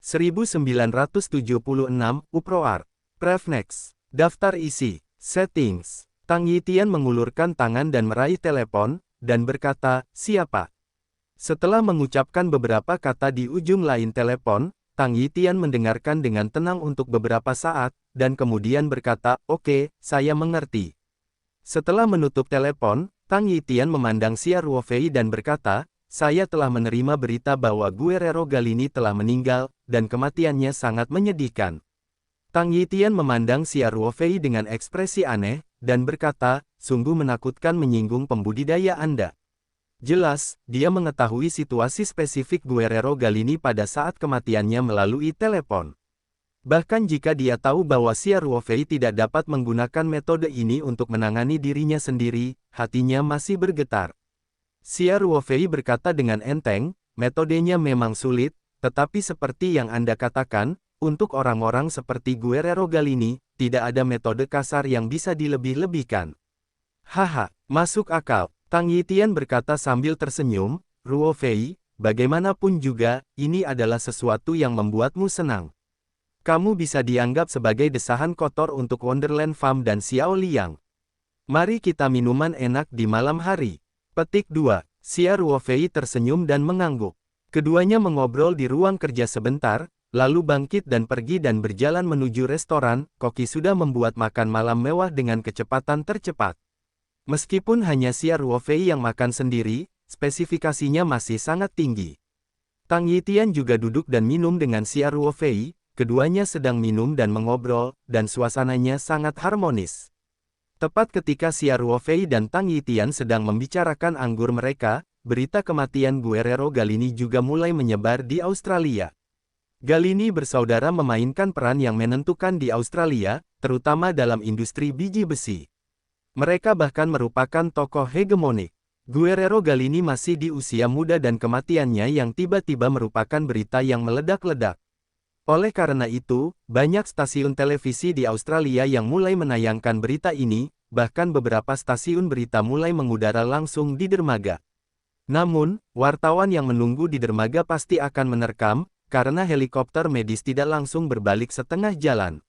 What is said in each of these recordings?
1976, UPROAR. Prefnex. Daftar isi. Settings. Tang Yitian mengulurkan tangan dan meraih telepon, dan berkata, "Siapa?" Setelah mengucapkan beberapa kata di ujung lain telepon, Tang Yitian mendengarkan dengan tenang untuk beberapa saat, dan kemudian berkata, "Oke, saya mengerti." Setelah menutup telepon, Tang Yitian memandang Xia Ruofei dan berkata, "Saya telah menerima berita bahwa Guerrero Galini telah meninggal, dan kematiannya sangat menyedihkan." Tang Yitian memandang Xia Ruofei dengan ekspresi aneh, dan berkata, "Sungguh menakutkan menyinggung pembudidaya Anda." Jelas, dia mengetahui situasi spesifik Guerrero Galini pada saat kematiannya melalui telepon. Bahkan jika dia tahu bahwa Xia Ruofei tidak dapat menggunakan metode ini untuk menangani dirinya sendiri, hatinya masih bergetar. Xia Ruofei berkata dengan enteng, "Metodenya memang sulit, tetapi seperti yang Anda katakan, untuk orang-orang seperti Guerrero Galini, tidak ada metode kasar yang bisa dilebih-lebihkan." "Haha, masuk akal," Tang Yitian berkata sambil tersenyum, "Ruofei, bagaimanapun juga, ini adalah sesuatu yang membuatmu senang. Kamu bisa dianggap sebagai desahan kotor untuk Wonderland Farm dan Xiao Liang. Mari kita minuman enak di malam hari." Petik 2. Xia Ruofei tersenyum dan mengangguk. Keduanya mengobrol di ruang kerja sebentar, lalu bangkit dan pergi dan berjalan menuju restoran. Koki sudah membuat makan malam mewah dengan kecepatan tercepat. Meskipun hanya Xia Ruofei yang makan sendiri, spesifikasinya masih sangat tinggi. Tang Yitian juga duduk dan minum dengan Xia Ruofei, keduanya sedang minum dan mengobrol, dan suasananya sangat harmonis. Tepat ketika Xia Ruofei dan Tang Yitian sedang membicarakan anggur mereka, berita kematian Guerrero Galini juga mulai menyebar di Australia. Galini bersaudara memainkan peran yang menentukan di Australia, terutama dalam industri biji besi. Mereka bahkan merupakan tokoh hegemonik. Guerrero Galini masih di usia muda dan kematiannya yang tiba-tiba merupakan berita yang meledak-ledak. Oleh karena itu, banyak stasiun televisi di Australia yang mulai menayangkan berita ini, bahkan beberapa stasiun berita mulai mengudara langsung di dermaga. Namun, wartawan yang menunggu di dermaga pasti akan menerkam, karena helikopter medis tidak langsung berbalik setengah jalan.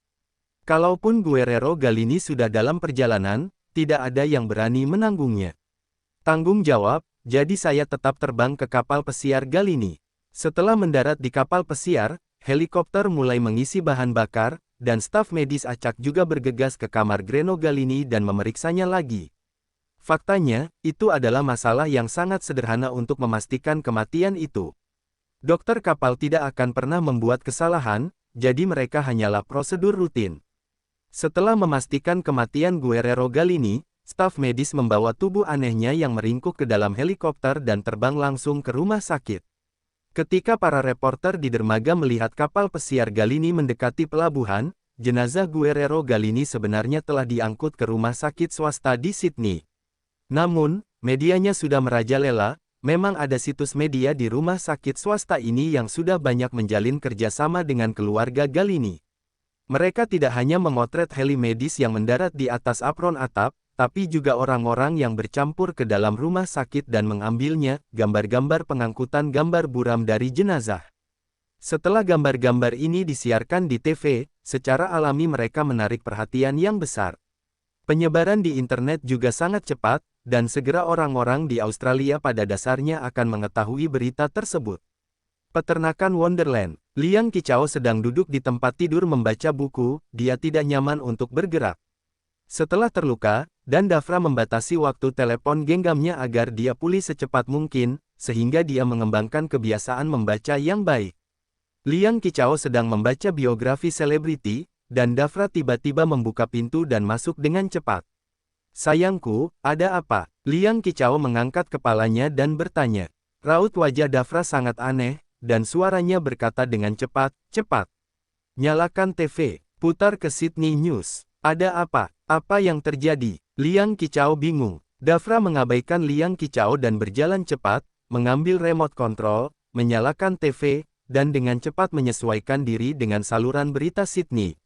Kalaupun Guerrero Galini sudah dalam perjalanan, tidak ada yang berani menanggungnya. Tanggung jawab, jadi saya tetap terbang ke kapal pesiar Galini. Setelah mendarat di kapal pesiar, helikopter mulai mengisi bahan bakar, dan staf medis acak juga bergegas ke kamar Guerrero Galini dan memeriksanya lagi. Faktanya, itu adalah masalah yang sangat sederhana untuk memastikan kematian itu. Dokter kapal tidak akan pernah membuat kesalahan, jadi mereka hanyalah prosedur rutin. Setelah memastikan kematian Guerrero Galini, staf medis membawa tubuh anehnya yang meringkuk ke dalam helikopter dan terbang langsung ke rumah sakit. Ketika para reporter di dermaga melihat kapal pesiar Galini mendekati pelabuhan, jenazah Guerrero Galini sebenarnya telah diangkut ke rumah sakit swasta di Sydney. Namun, medianya sudah merajalela. Memang ada situs media di rumah sakit swasta ini yang sudah banyak menjalin kerjasama dengan keluarga Galini. Mereka tidak hanya memotret heli medis yang mendarat di atas apron atap, tapi juga orang-orang yang bercampur ke dalam rumah sakit dan mengambilnya, gambar-gambar pengangkutan gambar buram dari jenazah. Setelah gambar-gambar ini disiarkan di TV, secara alami mereka menarik perhatian yang besar. Penyebaran di internet juga sangat cepat, dan segera orang-orang di Australia pada dasarnya akan mengetahui berita tersebut. Peternakan Wonderland. Liang Qichao sedang duduk di tempat tidur membaca buku, dia tidak nyaman untuk bergerak. Setelah terluka, dan Dafra membatasi waktu telepon genggamnya agar dia pulih secepat mungkin, sehingga dia mengembangkan kebiasaan membaca yang baik. Liang Qichao sedang membaca biografi selebriti, dan Dafra tiba-tiba membuka pintu dan masuk dengan cepat. "Sayangku, ada apa?" Liang Qichao mengangkat kepalanya dan bertanya. Raut wajah Dafra sangat aneh, dan suaranya berkata dengan cepat, "Cepat. Nyalakan TV, putar ke Sydney News. Ada apa? Apa yang terjadi?" Liang Qichao bingung. Dafra mengabaikan Liang Qichao dan berjalan cepat, mengambil remote control, menyalakan TV, dan dengan cepat menyesuaikan diri dengan saluran berita Sydney.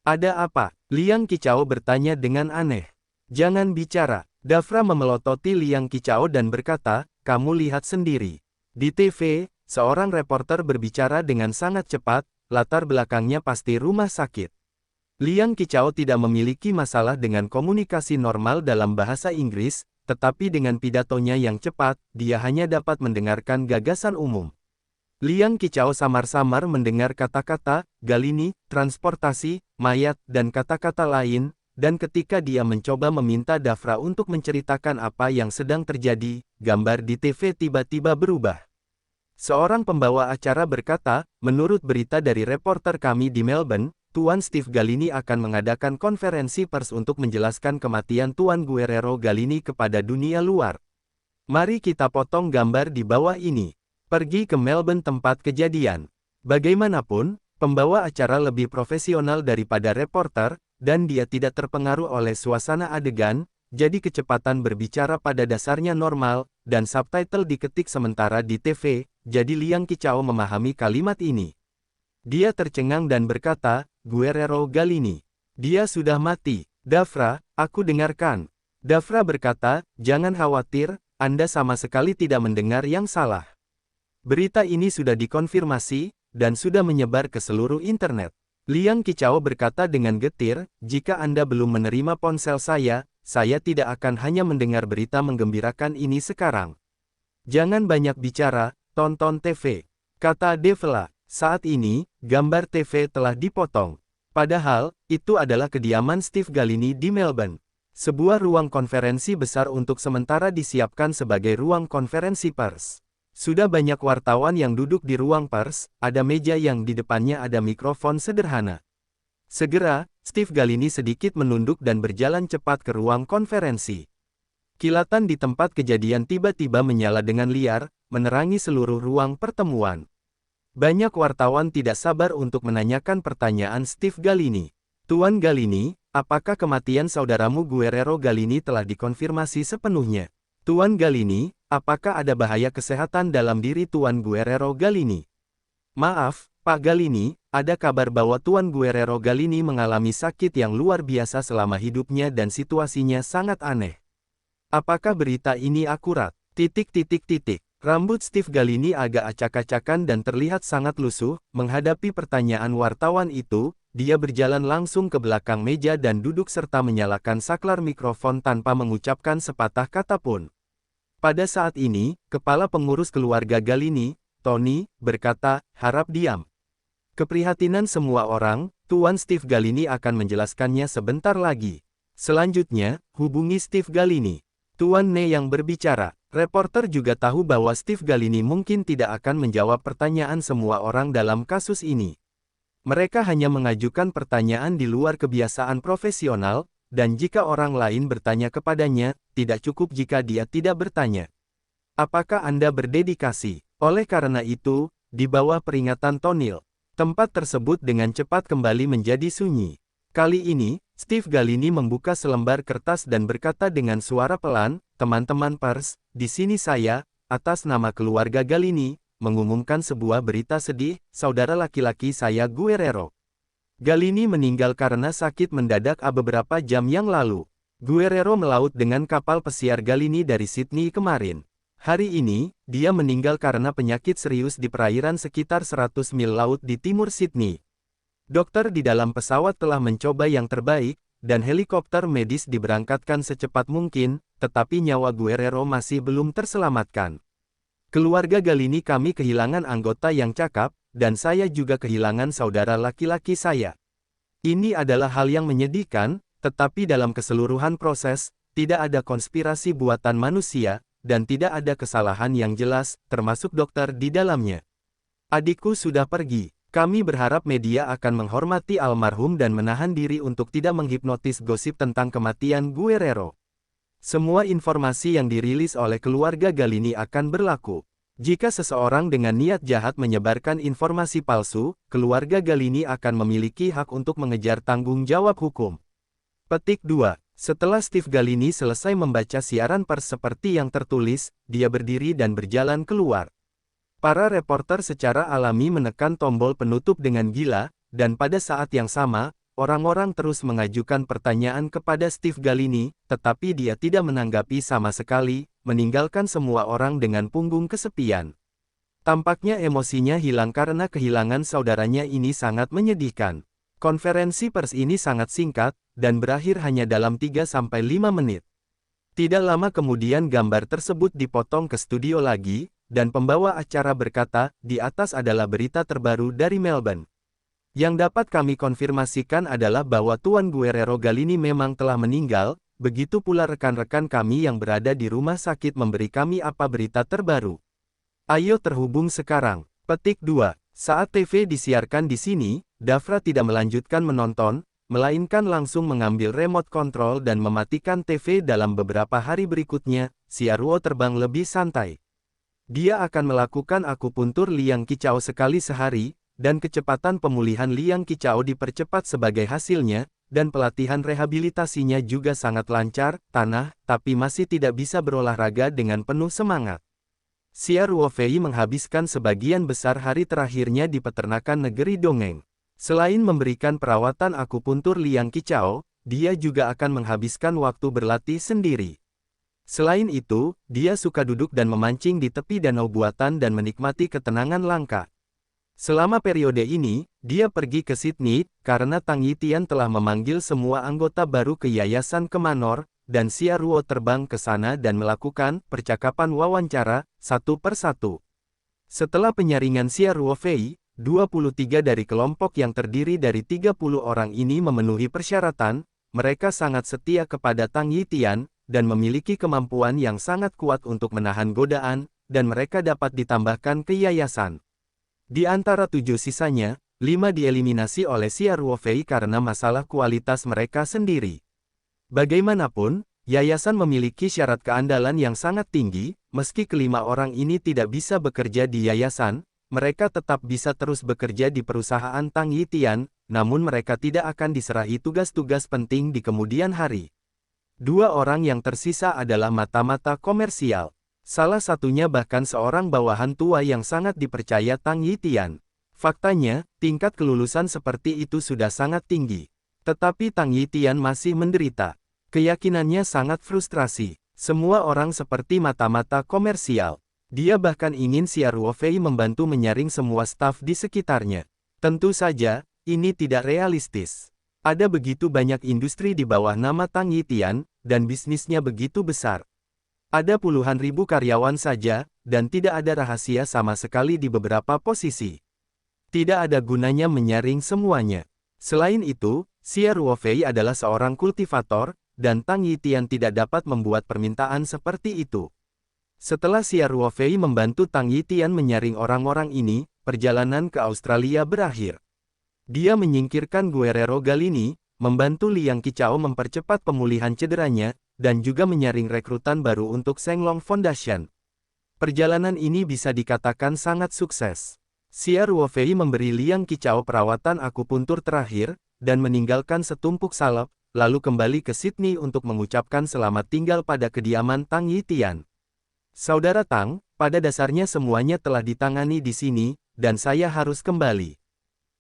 "Ada apa?" Liang Qichao bertanya dengan aneh. "Jangan bicara." Dafra memelototi Liang Qichao dan berkata, "Kamu lihat sendiri. Di TV, seorang reporter berbicara dengan sangat cepat, latar belakangnya pasti rumah sakit. Liang Qichao tidak memiliki masalah dengan komunikasi normal dalam bahasa Inggris, tetapi dengan pidatonya yang cepat, dia hanya dapat mendengarkan gagasan umum. Liang Qichao samar-samar mendengar kata-kata, Galini, transportasi, mayat, dan kata-kata lain, dan ketika dia mencoba meminta Dafra untuk menceritakan apa yang sedang terjadi, gambar di TV tiba-tiba berubah. Seorang pembawa acara berkata, menurut berita dari reporter kami di Melbourne, Tuan Steve Galini akan mengadakan konferensi pers untuk menjelaskan kematian Tuan Guerrero Galini kepada dunia luar. Mari kita potong gambar di bawah ini. Pergi ke Melbourne tempat kejadian. Bagaimanapun, pembawa acara lebih profesional daripada reporter, dan dia tidak terpengaruh oleh suasana adegan, jadi kecepatan berbicara pada dasarnya normal, dan subtitle diketik sementara di TV, jadi Liang Qichao memahami kalimat ini. Dia tercengang dan berkata, Guerrero Galini. Dia sudah mati. Dafra, aku dengarkan. Dafra berkata, jangan khawatir, Anda sama sekali tidak mendengar yang salah. Berita ini sudah dikonfirmasi, dan sudah menyebar ke seluruh internet. Liang Qichao berkata dengan getir, jika Anda belum menerima ponsel saya tidak akan hanya mendengar berita menggembirakan ini sekarang. Jangan banyak bicara, tonton TV. Kata Devla. Saat ini, gambar TV telah dipotong. Padahal, itu adalah kediaman Steve Galini di Melbourne. Sebuah ruang konferensi besar untuk sementara disiapkan sebagai ruang konferensi pers. Sudah banyak wartawan yang duduk di ruang pers, ada meja yang di depannya ada mikrofon sederhana. Segera, Steve Galini sedikit menunduk dan berjalan cepat ke ruang konferensi. Kilatan di tempat kejadian tiba-tiba menyala dengan liar, menerangi seluruh ruang pertemuan. Banyak wartawan tidak sabar untuk menanyakan pertanyaan Steve Galini. Tuan Galini, apakah kematian saudaramu Guerrero Galini telah dikonfirmasi sepenuhnya? Tuan Galini, apakah ada bahaya kesehatan dalam diri Tuan Guerrero Galini? Maaf, Pak Galini, ada kabar bahwa Tuan Guerrero Galini mengalami sakit yang luar biasa selama hidupnya dan situasinya sangat aneh. Apakah berita ini akurat? Rambut Steve Galini agak acak-acakan dan terlihat sangat lusuh. Menghadapi pertanyaan wartawan itu, dia berjalan langsung ke belakang meja dan duduk serta menyalakan saklar mikrofon tanpa mengucapkan sepatah kata pun. Pada saat ini, kepala pengurus keluarga Galini, Tony, berkata, harap diam. Keprihatinan semua orang, Tuan Steve Galini akan menjelaskannya sebentar lagi. Selanjutnya, hubungi Steve Galini. Tuan Ne yang berbicara. Reporter juga tahu bahwa Steve Galini mungkin tidak akan menjawab pertanyaan semua orang dalam kasus ini. Mereka hanya mengajukan pertanyaan di luar kebiasaan profesional, dan jika orang lain bertanya kepadanya, tidak cukup jika dia tidak bertanya. Apakah Anda berdedikasi? Oleh karena itu, di bawah peringatan tonil, tempat tersebut dengan cepat kembali menjadi sunyi. Kali ini, Steve Galini membuka selembar kertas dan berkata dengan suara pelan, teman-teman pers, di sini saya, atas nama keluarga Galini, mengumumkan sebuah berita sedih, saudara laki-laki saya Guerrero Galini meninggal karena sakit mendadak beberapa jam yang lalu. Guerrero melaut dengan kapal pesiar Galini dari Sydney kemarin. Hari ini, dia meninggal karena penyakit serius di perairan sekitar 100 mil laut di timur Sydney. Dokter di dalam pesawat telah mencoba yang terbaik, dan helikopter medis diberangkatkan secepat mungkin, tetapi nyawa Guerrero masih belum terselamatkan. Keluarga Galini kami kehilangan anggota yang cakap, dan saya juga kehilangan saudara laki-laki saya. Ini adalah hal yang menyedihkan, tetapi dalam keseluruhan proses, tidak ada konspirasi buatan manusia, dan tidak ada kesalahan yang jelas, termasuk dokter di dalamnya. Adikku sudah pergi. Kami berharap media akan menghormati almarhum dan menahan diri untuk tidak menghipnotis gosip tentang kematian Guerrero. Semua informasi yang dirilis oleh keluarga Galini akan berlaku. Jika seseorang dengan niat jahat menyebarkan informasi palsu, keluarga Galini akan memiliki hak untuk mengejar tanggung jawab hukum. Petik 2. Setelah Steve Galini selesai membaca siaran pers seperti yang tertulis, dia berdiri dan berjalan keluar. Para reporter secara alami menekan tombol penutup dengan gila, dan pada saat yang sama, orang-orang terus mengajukan pertanyaan kepada Steve Galini, tetapi dia tidak menanggapi sama sekali, meninggalkan semua orang dengan punggung kesepian. Tampaknya emosinya hilang karena kehilangan saudaranya ini sangat menyedihkan. Konferensi pers ini sangat singkat, dan berakhir hanya dalam 3-5 menit. Tidak lama kemudian gambar tersebut dipotong ke studio lagi, dan pembawa acara berkata, di atas adalah berita terbaru dari Melbourne. Yang dapat kami konfirmasikan adalah bahwa Tuan Guerrero Galini memang telah meninggal, begitu pula rekan-rekan kami yang berada di rumah sakit memberi kami apa berita terbaru. Ayo terhubung sekarang. Petik 2. Saat TV disiarkan di sini, Dafra tidak melanjutkan menonton, melainkan langsung mengambil remote control dan mematikan TV dalam beberapa hari berikutnya. Siaruo terbang lebih santai. Dia akan melakukan akupuntur liang kicau sekali sehari, dan kecepatan pemulihan liang kicau dipercepat sebagai hasilnya, dan pelatihan rehabilitasinya juga sangat lancar, tapi masih tidak bisa berolahraga dengan penuh semangat. Xia Ruofei menghabiskan sebagian besar hari terakhirnya di peternakan negeri Dongeng. Selain memberikan perawatan akupuntur liang kicau, dia juga akan menghabiskan waktu berlatih sendiri. Selain itu, dia suka duduk dan memancing di tepi danau buatan dan menikmati ketenangan langka. Selama periode ini, dia pergi ke Sydney, karena Tang Yitian telah memanggil semua anggota baru ke Yayasan Kemanor, dan Xia Ruo terbang ke sana dan melakukan percakapan wawancara, satu persatu. Setelah penyaringan Xia Ruofei, 23 dari kelompok yang terdiri dari 30 orang ini memenuhi persyaratan, mereka sangat setia kepada Tang Yitian, dan memiliki kemampuan yang sangat kuat untuk menahan godaan, dan mereka dapat ditambahkan ke yayasan. Di antara 7 sisanya, 5 dieliminasi oleh Xia Ruofei karena masalah kualitas mereka sendiri. Bagaimanapun, yayasan memiliki syarat keandalan yang sangat tinggi, meski kelima orang ini tidak bisa bekerja di yayasan, mereka tetap bisa terus bekerja di perusahaan Tang Yitian, namun mereka tidak akan diserahi tugas-tugas penting di kemudian hari. 2 orang yang tersisa adalah mata-mata komersial. Salah satunya bahkan seorang bawahan tua yang sangat dipercaya Tang Yitian. Faktanya, tingkat kelulusan seperti itu sudah sangat tinggi. Tetapi Tang Yitian masih menderita. Keyakinannya sangat frustrasi. Semua orang seperti mata-mata komersial. Dia bahkan ingin Xia Ruofei membantu menyaring semua staf di sekitarnya. Tentu saja, ini tidak realistis. Ada begitu banyak industri di bawah nama Tang Yitian, dan bisnisnya begitu besar. Ada puluhan ribu karyawan saja, dan tidak ada rahasia sama sekali di beberapa posisi. Tidak ada gunanya menyaring semuanya. Selain itu, Xia Ruofei adalah seorang kultivator, dan Tang Yitian tidak dapat membuat permintaan seperti itu. Setelah Xia Ruofei membantu Tang Yitian menyaring orang-orang ini, perjalanan ke Australia berakhir. Dia menyingkirkan Guerrero Galini, membantu Liang Kicau mempercepat pemulihan cederanya, dan juga menyaring rekrutan baru untuk Shenglong Foundation. Perjalanan ini bisa dikatakan sangat sukses. Xia Ruofei memberi Liang Kicau perawatan akupuntur terakhir, dan meninggalkan setumpuk salep, lalu kembali ke Sydney untuk mengucapkan selamat tinggal pada kediaman Tang Yitian. Saudara Tang, pada dasarnya semuanya telah ditangani di sini, dan saya harus kembali.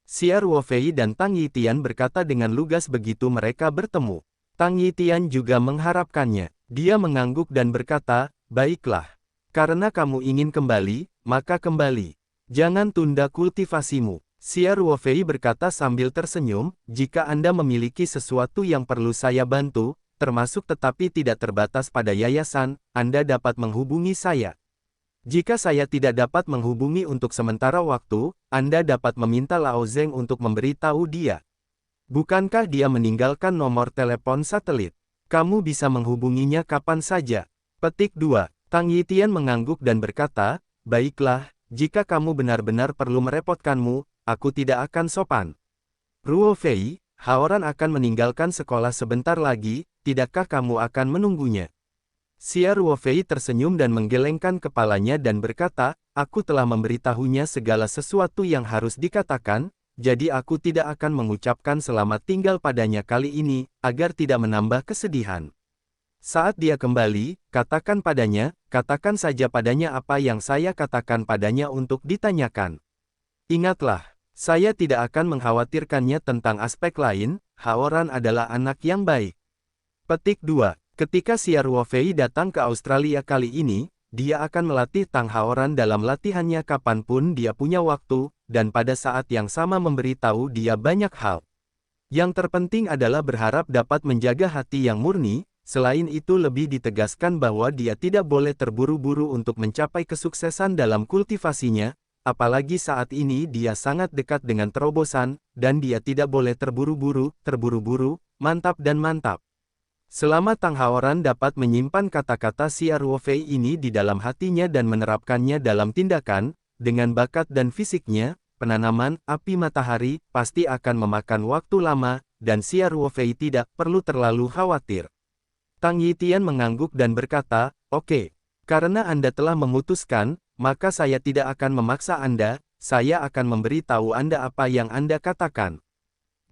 Xia Ruofei dan Tang Yitian berkata dengan lugas begitu mereka bertemu. Tang Yitian juga mengharapkannya. Dia mengangguk dan berkata, baiklah. Karena kamu ingin kembali, maka kembali. Jangan tunda kultivasimu. Xia Ruofei berkata sambil tersenyum, jika Anda memiliki sesuatu yang perlu saya bantu, termasuk tetapi tidak terbatas pada yayasan, Anda dapat menghubungi saya. Jika saya tidak dapat menghubungi untuk sementara waktu, Anda dapat meminta Lao Zeng untuk memberitahu dia. Bukankah dia meninggalkan nomor telepon satelit? Kamu bisa menghubunginya kapan saja. Petik 2. Tang Yitian mengangguk dan berkata, baiklah, jika kamu benar-benar perlu merepotkanmu, aku tidak akan sopan. Ruofei, Haoran akan meninggalkan sekolah sebentar lagi, tidakkah kamu akan menunggunya? Xia Ruofei tersenyum dan menggelengkan kepalanya dan berkata, aku telah memberitahunya segala sesuatu yang harus dikatakan, jadi aku tidak akan mengucapkan selamat tinggal padanya kali ini, agar tidak menambah kesedihan. Saat dia kembali, katakan saja padanya apa yang saya katakan padanya untuk ditanyakan. Ingatlah, saya tidak akan mengkhawatirkannya tentang aspek lain, Haoran adalah anak yang baik. Petik 2. Ketika Xia Ruofei datang ke Australia kali ini, dia akan melatih Tang Haoran dalam latihannya kapanpun dia punya waktu, dan pada saat yang sama memberitahu dia banyak hal. Yang terpenting adalah berharap dapat menjaga hati yang murni. Selain itu lebih ditegaskan bahwa dia tidak boleh terburu-buru untuk mencapai kesuksesan dalam kultivasinya, apalagi saat ini dia sangat dekat dengan terobosan, dan dia tidak boleh terburu-buru, mantap dan mantap. Selama Tang Haoran dapat menyimpan kata-kata Xia Ruofei ini di dalam hatinya dan menerapkannya dalam tindakan, dengan bakat dan fisiknya, penanaman api matahari pasti akan memakan waktu lama, dan Xia Ruofei tidak perlu terlalu khawatir. Tang Yitian mengangguk dan berkata, "Oke, karena Anda telah memutuskan, maka saya tidak akan memaksa Anda, saya akan memberitahu Anda apa yang Anda katakan."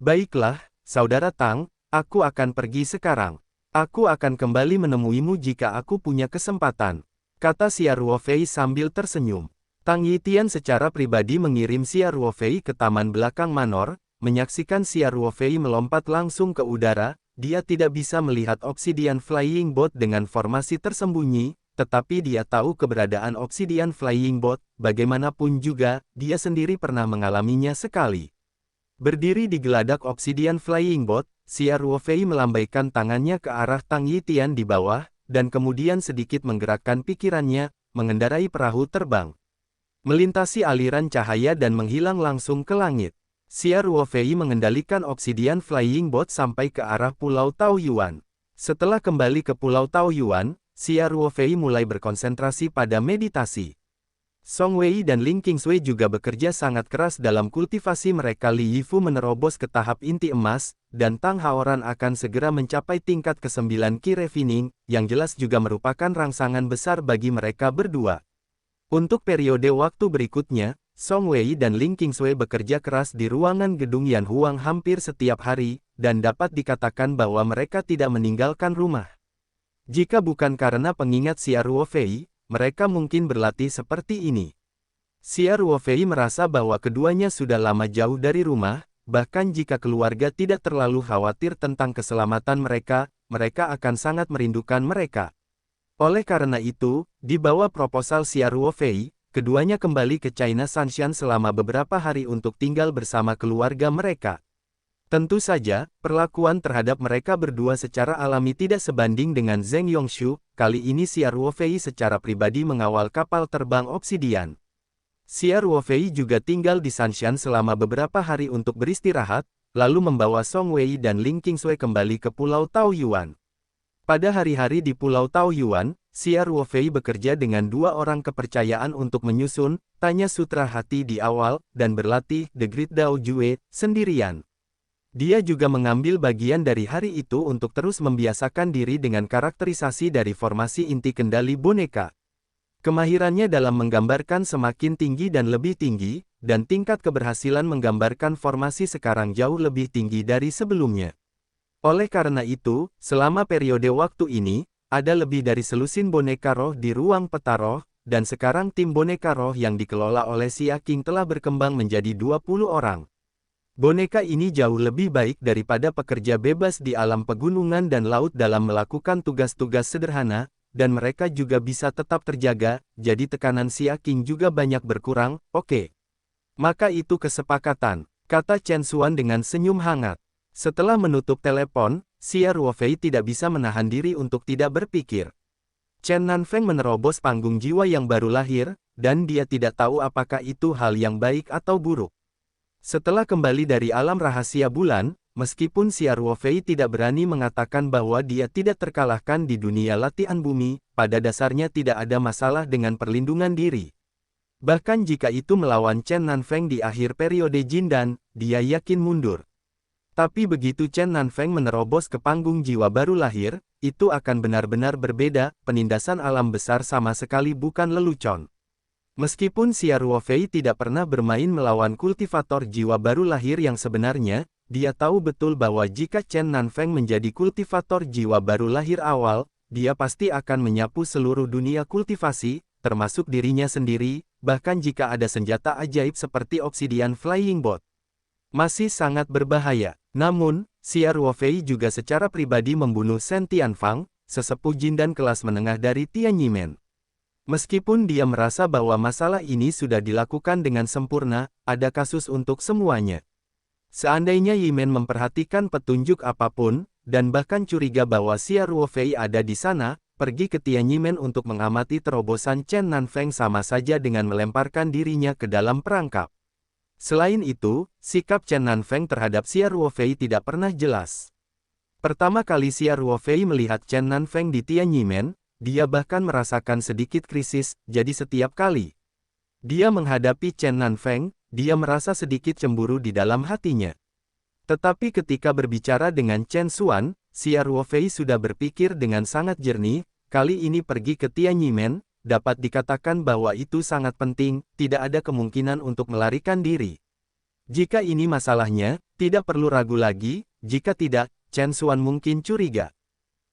"Baiklah, Saudara Tang, aku akan pergi sekarang. Aku akan kembali menemuimu jika aku punya kesempatan," kata Xia Ruofei sambil tersenyum. Tang Yitian secara pribadi mengirim Xia Ruofei ke taman belakang manor, menyaksikan Xia Ruofei melompat langsung ke udara. Dia tidak bisa melihat Obsidian Flying Boat dengan formasi tersembunyi, tetapi dia tahu keberadaan Obsidian Flying Boat, bagaimanapun juga, dia sendiri pernah mengalaminya sekali. Berdiri di geladak Obsidian Flying Boat, Xia Ruofei melambaikan tangannya ke arah Tang Yitian di bawah, dan kemudian sedikit menggerakkan pikirannya, mengendarai perahu terbang. Melintasi aliran cahaya dan menghilang langsung ke langit. Xia Ruofei mengendalikan Obsidian Flying Boat sampai ke arah Pulau Taoyuan. Setelah kembali ke Pulau Taoyuan, Xia Ruofei mulai berkonsentrasi pada meditasi. Song Wei dan Ling Qingsui juga bekerja sangat keras dalam kultivasi mereka. Li Yifu menerobos ke tahap inti emas, dan Tang Haoran akan segera mencapai tingkat ke-9 Qi Refining, yang jelas juga merupakan rangsangan besar bagi mereka berdua. Untuk periode waktu berikutnya, Song Wei dan Ling Qingsui bekerja keras di ruangan gedung Yan Huang hampir setiap hari, dan dapat dikatakan bahwa mereka tidak meninggalkan rumah. Jika bukan karena pengingat Xia Ruofei, mereka mungkin berlatih seperti ini. Xia Ruofei merasa bahwa keduanya sudah lama jauh dari rumah, bahkan jika keluarga tidak terlalu khawatir tentang keselamatan mereka, mereka akan sangat merindukan mereka. Oleh karena itu, di bawah proposal Xia Ruofei, keduanya kembali ke China Sanshan selama beberapa hari untuk tinggal bersama keluarga mereka. Tentu saja, perlakuan terhadap mereka berdua secara alami tidak sebanding dengan Zheng Yongshu. Kali ini Xia Ruofei secara pribadi mengawal kapal terbang Obsidian. Xia Ruofei juga tinggal di Sanshan selama beberapa hari untuk beristirahat, lalu membawa Song Wei dan Ling Qingsui kembali ke Pulau Taoyuan. Pada hari-hari di Pulau Taoyuan, Xia Ruofei bekerja dengan dua orang kepercayaan untuk menyusun Tanya Sutra Hati di awal, dan berlatih The Great Dao Jue sendirian. Dia juga mengambil bagian dari hari itu untuk terus membiasakan diri dengan karakterisasi dari formasi inti kendali boneka. Kemahirannya dalam menggambarkan semakin tinggi dan lebih tinggi, dan tingkat keberhasilan menggambarkan formasi sekarang jauh lebih tinggi dari sebelumnya. Oleh karena itu, selama periode waktu ini, ada lebih dari selusin boneka roh di ruang peta roh, dan sekarang tim boneka roh yang dikelola oleh Xia Qing telah berkembang menjadi 20 orang. Boneka ini jauh lebih baik daripada pekerja bebas di alam pegunungan dan laut dalam melakukan tugas-tugas sederhana, dan mereka juga bisa tetap terjaga, jadi tekanan Xia Qing juga banyak berkurang. Oke. Maka itu kesepakatan, kata Chen Xuan dengan senyum hangat. Setelah menutup telepon, Xia Ruofei tidak bisa menahan diri untuk tidak berpikir. Chen Nanfeng menerobos panggung jiwa yang baru lahir, dan dia tidak tahu apakah itu hal yang baik atau buruk. Setelah kembali dari alam rahasia bulan, meskipun Xia Ruofei tidak berani mengatakan bahwa dia tidak terkalahkan di dunia latihan bumi, pada dasarnya tidak ada masalah dengan perlindungan diri. Bahkan jika itu melawan Chen Nanfeng di akhir periode Jindan, dia yakin mundur. Tapi begitu Chen Nanfeng menerobos ke panggung jiwa baru lahir, itu akan benar-benar berbeda. Penindasan alam besar sama sekali bukan lelucon. Meskipun Xia Ruofei tidak pernah bermain melawan kultivator jiwa baru lahir yang sebenarnya, dia tahu betul bahwa jika Chen Nanfeng menjadi kultivator jiwa baru lahir awal, dia pasti akan menyapu seluruh dunia kultivasi, termasuk dirinya sendiri, bahkan jika ada senjata ajaib seperti Obsidian Flying Boat. Masih sangat berbahaya. Namun, Xia Ruofei juga secara pribadi membunuh Shen Tianfang, sesepuh Jindan kelas menengah dari Tianyimen. Meskipun dia merasa bahwa masalah ini sudah dilakukan dengan sempurna, ada kasus untuk semuanya. Seandainya Yimen memperhatikan petunjuk apapun, dan bahkan curiga bahwa Xia Ruofei ada di sana, pergi ke Tianyimen untuk mengamati terobosan Chen Nanfeng sama saja dengan melemparkan dirinya ke dalam perangkap. Selain itu, sikap Chen Nanfeng terhadap Xia Ruofei tidak pernah jelas. Pertama kali Xia Ruofei melihat Chen Nanfeng di Tianyimen, dia bahkan merasakan sedikit krisis, jadi setiap kali dia menghadapi Chen Nanfeng, dia merasa sedikit cemburu di dalam hatinya. Tetapi ketika berbicara dengan Chen Xuan, Xia Ruofei sudah berpikir dengan sangat jernih, kali ini pergi ke Tianyimen, dapat dikatakan bahwa itu sangat penting, tidak ada kemungkinan untuk melarikan diri. Jika ini masalahnya, tidak perlu ragu lagi, jika tidak, Chen Xuan mungkin curiga.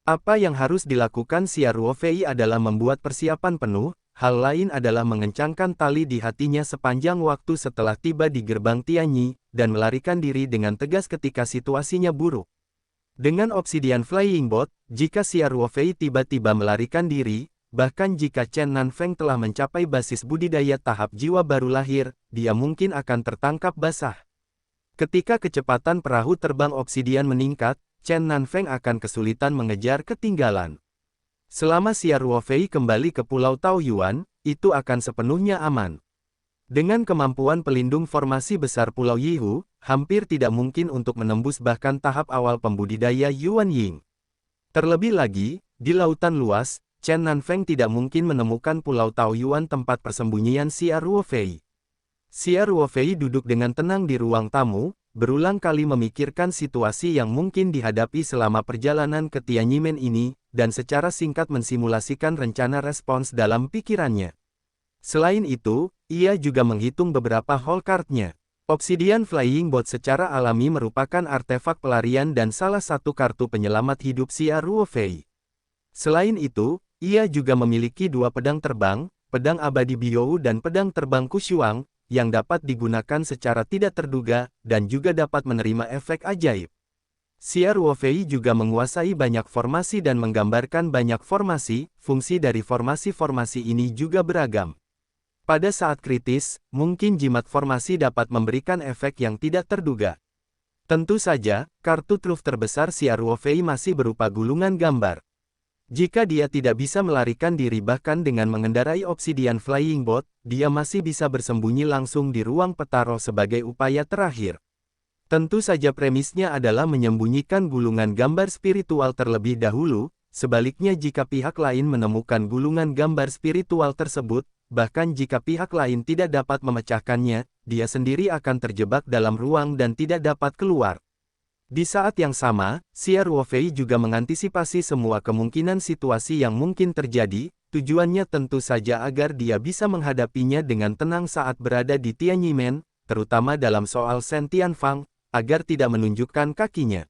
Apa yang harus dilakukan Xia Ruofei adalah membuat persiapan penuh, hal lain adalah mengencangkan tali di hatinya sepanjang waktu setelah tiba di gerbang Tianyi, dan melarikan diri dengan tegas ketika situasinya buruk. Dengan Obsidian Flying Boat, jika Xia Ruofei tiba-tiba melarikan diri, bahkan jika Chen Nanfeng telah mencapai basis budidaya tahap jiwa baru lahir, dia mungkin akan tertangkap basah. Ketika kecepatan perahu terbang Obsidian meningkat, Chen Nanfeng akan kesulitan mengejar ketinggalan. Selama Xia Ruofei kembali ke Pulau Taoyuan, itu akan sepenuhnya aman. Dengan kemampuan pelindung formasi besar Pulau Yihu, hampir tidak mungkin untuk menembus bahkan tahap awal pembudidaya Yuan Ying. Terlebih lagi, di lautan luas, Chen Nanfeng tidak mungkin menemukan Pulau Taoyuan tempat persembunyian Xia Ruofei. Xia Ruofei duduk dengan tenang di ruang tamu, berulang kali memikirkan situasi yang mungkin dihadapi selama perjalanan ke Tianyimen ini, dan secara singkat mensimulasikan rencana respons dalam pikirannya. Selain itu, ia juga menghitung beberapa hole card-nya. Obsidian Flying Boat secara alami merupakan artefak pelarian dan salah satu kartu penyelamat hidup Xia Ruofei. Selain itu, ia juga memiliki dua pedang terbang, pedang abadi Biou dan pedang terbang Kushuang, yang dapat digunakan secara tidak terduga, dan juga dapat menerima efek ajaib. Xia Ruofei juga menguasai banyak formasi dan menggambarkan banyak formasi, fungsi dari formasi-formasi ini juga beragam. Pada saat kritis, mungkin jimat formasi dapat memberikan efek yang tidak terduga. Tentu saja, kartu truf terbesar Xia Ruofei masih berupa gulungan gambar. Jika dia tidak bisa melarikan diri bahkan dengan mengendarai Obsidian Flying Boat, dia masih bisa bersembunyi langsung di ruang petaro sebagai upaya terakhir. Tentu saja premisnya adalah menyembunyikan gulungan gambar spiritual terlebih dahulu, sebaliknya jika pihak lain menemukan gulungan gambar spiritual tersebut, bahkan jika pihak lain tidak dapat memecahkannya, dia sendiri akan terjebak dalam ruang dan tidak dapat keluar. Di saat yang sama, Xia Ruofei juga mengantisipasi semua kemungkinan situasi yang mungkin terjadi, tujuannya tentu saja agar dia bisa menghadapinya dengan tenang saat berada di Tianyimen, terutama dalam soal Shen Tianfang, agar tidak menunjukkan kakinya.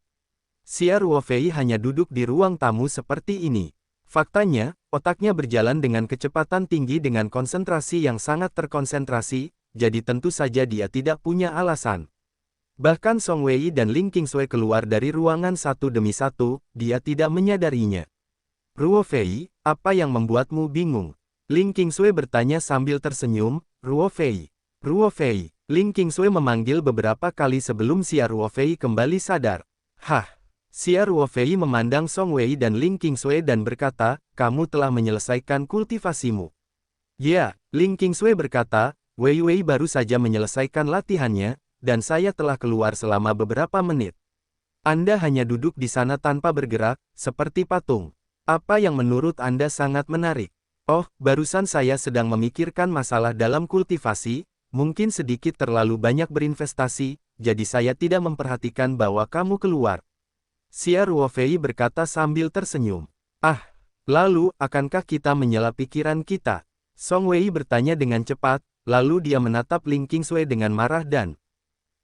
Xia Ruofei hanya duduk di ruang tamu seperti ini. Faktanya, otaknya berjalan dengan kecepatan tinggi dengan konsentrasi yang sangat terkonsentrasi, jadi tentu saja dia tidak punya alasan. Bahkan Song Wei dan Ling Qingsui keluar dari ruangan satu demi satu, dia tidak menyadarinya. Ruofei, apa yang membuatmu bingung? Ling Qingsui bertanya sambil tersenyum. Ruofei. Ruofei. Ling Qingsui memanggil beberapa kali sebelum Xia Ruofei kembali sadar. Hah? Xia Ruofei memandang Song Wei dan Ling Qingsui dan berkata, kamu telah menyelesaikan kultivasimu. Ya, Ling Qingsui berkata, Wei Wei baru saja menyelesaikan latihannya, dan saya telah keluar selama beberapa menit. Anda hanya duduk di sana tanpa bergerak, seperti patung. Apa yang menurut Anda sangat menarik? Oh, barusan saya sedang memikirkan masalah dalam kultivasi, mungkin sedikit terlalu banyak berinvestasi, jadi saya tidak memperhatikan bahwa kamu keluar. Xia Ruofei berkata sambil tersenyum. Ah, lalu, akankah kita menyela pikiran kita? Song Wei bertanya dengan cepat, lalu dia menatap Ling Qingsui dengan marah dan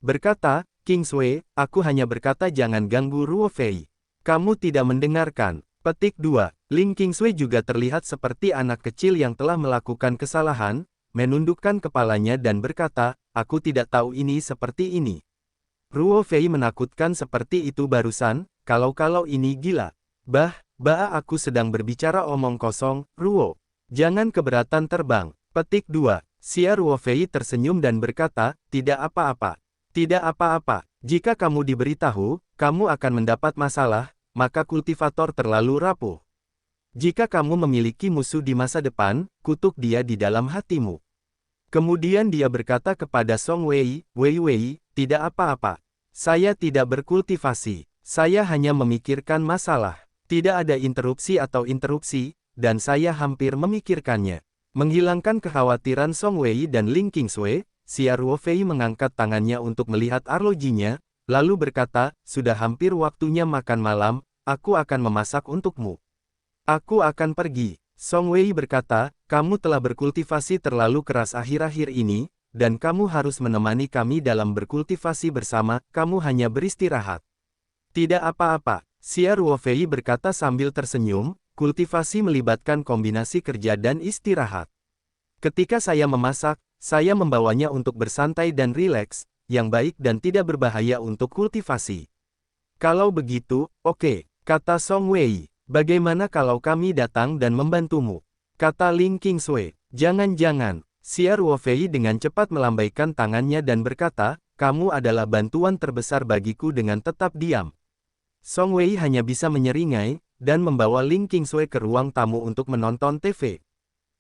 berkata, Qingsui, aku hanya berkata jangan ganggu Ruofei. Kamu tidak mendengarkan. Petik 2. Ling Qingsui juga terlihat seperti anak kecil yang telah melakukan kesalahan, menundukkan kepalanya dan berkata, aku tidak tahu ini seperti ini. Ruofei menakutkan seperti itu barusan, kalau ini gila. Bah, aku sedang berbicara omong kosong, Ruo. Jangan keberatan terbang. Petik 2. Xia Ruofei tersenyum dan berkata, tidak apa-apa. Tidak apa-apa. Jika kamu diberitahu, kamu akan mendapat masalah, maka kultivator terlalu rapuh. Jika kamu memiliki musuh di masa depan, kutuk dia di dalam hatimu. Kemudian dia berkata kepada Song Wei, Wei, tidak apa-apa. Saya tidak berkultivasi. Saya hanya memikirkan masalah. Tidak ada interupsi atau interupsi, dan saya hampir memikirkannya. Menghilangkan kekhawatiran Song Wei dan Ling Qingsui, Xia Ruofei mengangkat tangannya untuk melihat arlojinya, lalu berkata, sudah hampir waktunya makan malam, aku akan memasak untukmu. Aku akan pergi. Song Wei berkata, kamu telah berkultivasi terlalu keras akhir-akhir ini, dan kamu harus menemani kami dalam berkultivasi bersama, kamu hanya beristirahat. Tidak apa-apa, Xia Ruofei berkata sambil tersenyum, kultivasi melibatkan kombinasi kerja dan istirahat. Ketika saya memasak, saya membawanya untuk bersantai dan rileks, yang baik dan tidak berbahaya untuk kultivasi. Kalau begitu, oke, kata Song Wei. Bagaimana kalau kami datang dan membantumu? Kata Ling Qingsui. Jangan-jangan. Xia Ruofei dengan cepat melambaikan tangannya dan berkata, kamu adalah bantuan terbesar bagiku dengan tetap diam. Song Wei hanya bisa menyeringai, dan membawa Ling Qingsui ke ruang tamu untuk menonton TV.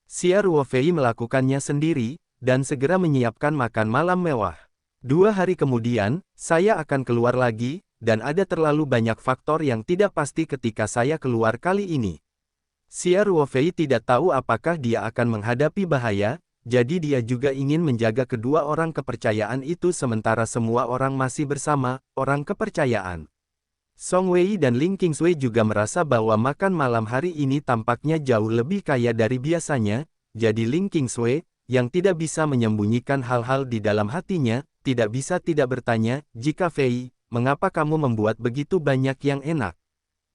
Xia Ruofei melakukannya sendiri, dan segera menyiapkan makan malam mewah. 2 hari kemudian, saya akan keluar lagi, dan ada terlalu banyak faktor yang tidak pasti ketika saya keluar kali ini. Xia Ruofei tidak tahu apakah dia akan menghadapi bahaya, jadi dia juga ingin menjaga kedua orang kepercayaan itu sementara semua orang masih bersama, orang kepercayaan. Song Wei dan Ling Qingsui juga merasa bahwa makan malam hari ini tampaknya jauh lebih kaya dari biasanya, jadi Ling Qingsui, yang tidak bisa menyembunyikan hal-hal di dalam hatinya, tidak bisa tidak bertanya, jika Fei, mengapa kamu membuat begitu banyak yang enak?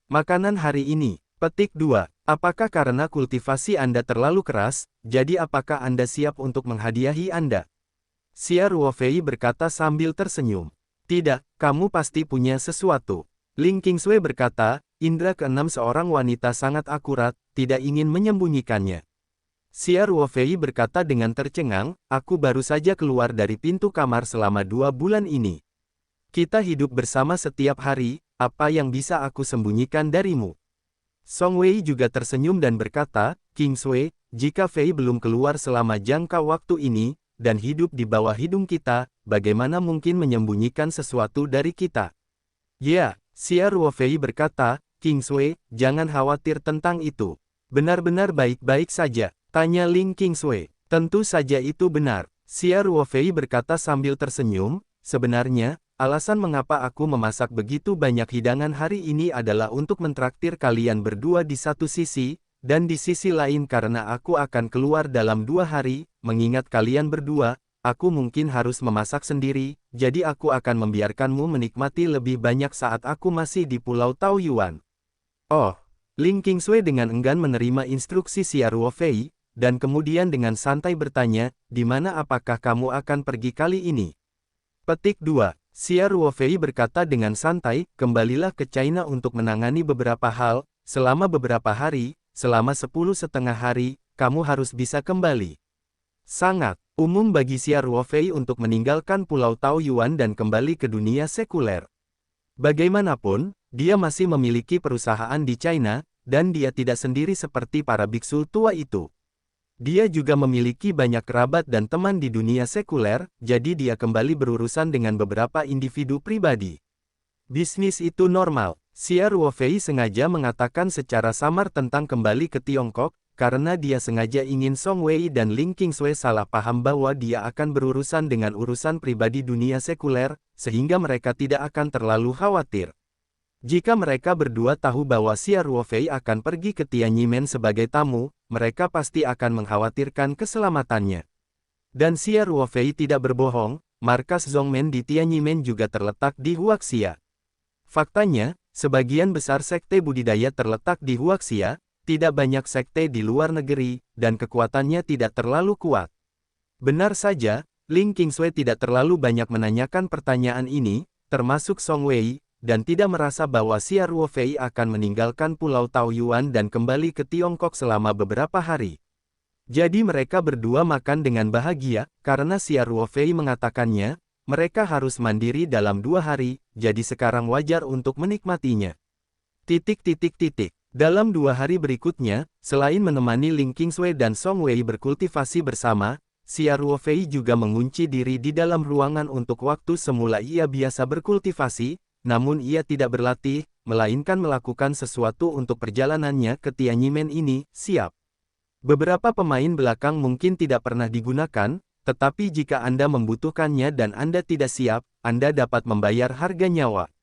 Makanan hari ini. Petik 2. Apakah karena kultivasi Anda terlalu keras, jadi apakah Anda siap untuk menghadiahi Anda? Xia Ruofei berkata sambil tersenyum. Tidak, kamu pasti punya sesuatu. Ling Qingsui berkata, indera keenam seorang wanita sangat akurat, tidak ingin menyembunyikannya. Xia Ruofei berkata dengan tercengang, aku baru saja keluar dari pintu kamar selama 2 bulan ini. Kita hidup bersama setiap hari, apa yang bisa aku sembunyikan darimu? Song Wei juga tersenyum dan berkata, Qingsui, jika Fei belum keluar selama jangka waktu ini, dan hidup di bawah hidung kita, bagaimana mungkin menyembunyikan sesuatu dari kita? Ya, Xia Ruofei berkata, Qingsui, jangan khawatir tentang itu. Benar-benar baik-baik saja, tanya Ling Qingsui. Tentu saja itu benar, Xia Ruofei berkata sambil tersenyum, sebenarnya, alasan mengapa aku memasak begitu banyak hidangan hari ini adalah untuk mentraktir kalian berdua di satu sisi, dan di sisi lain karena aku akan keluar dalam 2 hari, mengingat kalian berdua, aku mungkin harus memasak sendiri, jadi aku akan membiarkanmu menikmati lebih banyak saat aku masih di Pulau Taoyuan. Oh, Ling Qingsui dengan enggan menerima instruksi Xia Ruofei, dan kemudian dengan santai bertanya, di mana apakah kamu akan pergi kali ini? Petik 2. Xia Ruofei berkata dengan santai, kembalilah ke China untuk menangani beberapa hal, selama beberapa hari, selama 10,5 hari, kamu harus bisa kembali. Sangat umum bagi Xia Ruofei untuk meninggalkan Pulau Taoyuan dan kembali ke dunia sekuler. Bagaimanapun, dia masih memiliki perusahaan di China, dan dia tidak sendiri seperti para biksu tua itu. Dia juga memiliki banyak kerabat dan teman di dunia sekuler, jadi dia kembali berurusan dengan beberapa individu pribadi. Bisnis itu normal. Xia Ruofei sengaja mengatakan secara samar tentang kembali ke Tiongkok, karena dia sengaja ingin Song Wei dan Ling Qingsui salah paham bahwa dia akan berurusan dengan urusan pribadi dunia sekuler, sehingga mereka tidak akan terlalu khawatir. Jika mereka berdua tahu bahwa Xia Ruofei akan pergi ke Tianyimen sebagai tamu, mereka pasti akan mengkhawatirkan keselamatannya. Dan Xia Ruofei tidak berbohong, markas Zhongmen di Tianyimen juga terletak di Huaxia. Faktanya, sebagian besar sekte budidaya terletak di Huaxia, tidak banyak sekte di luar negeri, dan kekuatannya tidak terlalu kuat. Benar saja, Ling Qingsui tidak terlalu banyak menanyakan pertanyaan ini, termasuk Song Wei, dan tidak merasa bahwa Xia Ruofei akan meninggalkan Pulau Taoyuan dan kembali ke Tiongkok selama beberapa hari. Jadi mereka berdua makan dengan bahagia, karena Xia Ruofei mengatakannya, mereka harus mandiri dalam 2 hari, jadi sekarang wajar untuk menikmatinya. Dalam 2 hari berikutnya, selain menemani Ling Qingsui dan Song Wei berkultivasi bersama, Xia Ruofei juga mengunci diri di dalam ruangan untuk waktu semula ia biasa berkultivasi, namun ia tidak berlatih, melainkan melakukan sesuatu untuk perjalanannya ke Tianyimen ini, siap. Beberapa pemain belakang mungkin tidak pernah digunakan, tetapi jika Anda membutuhkannya dan Anda tidak siap, Anda dapat membayar harga nyawa.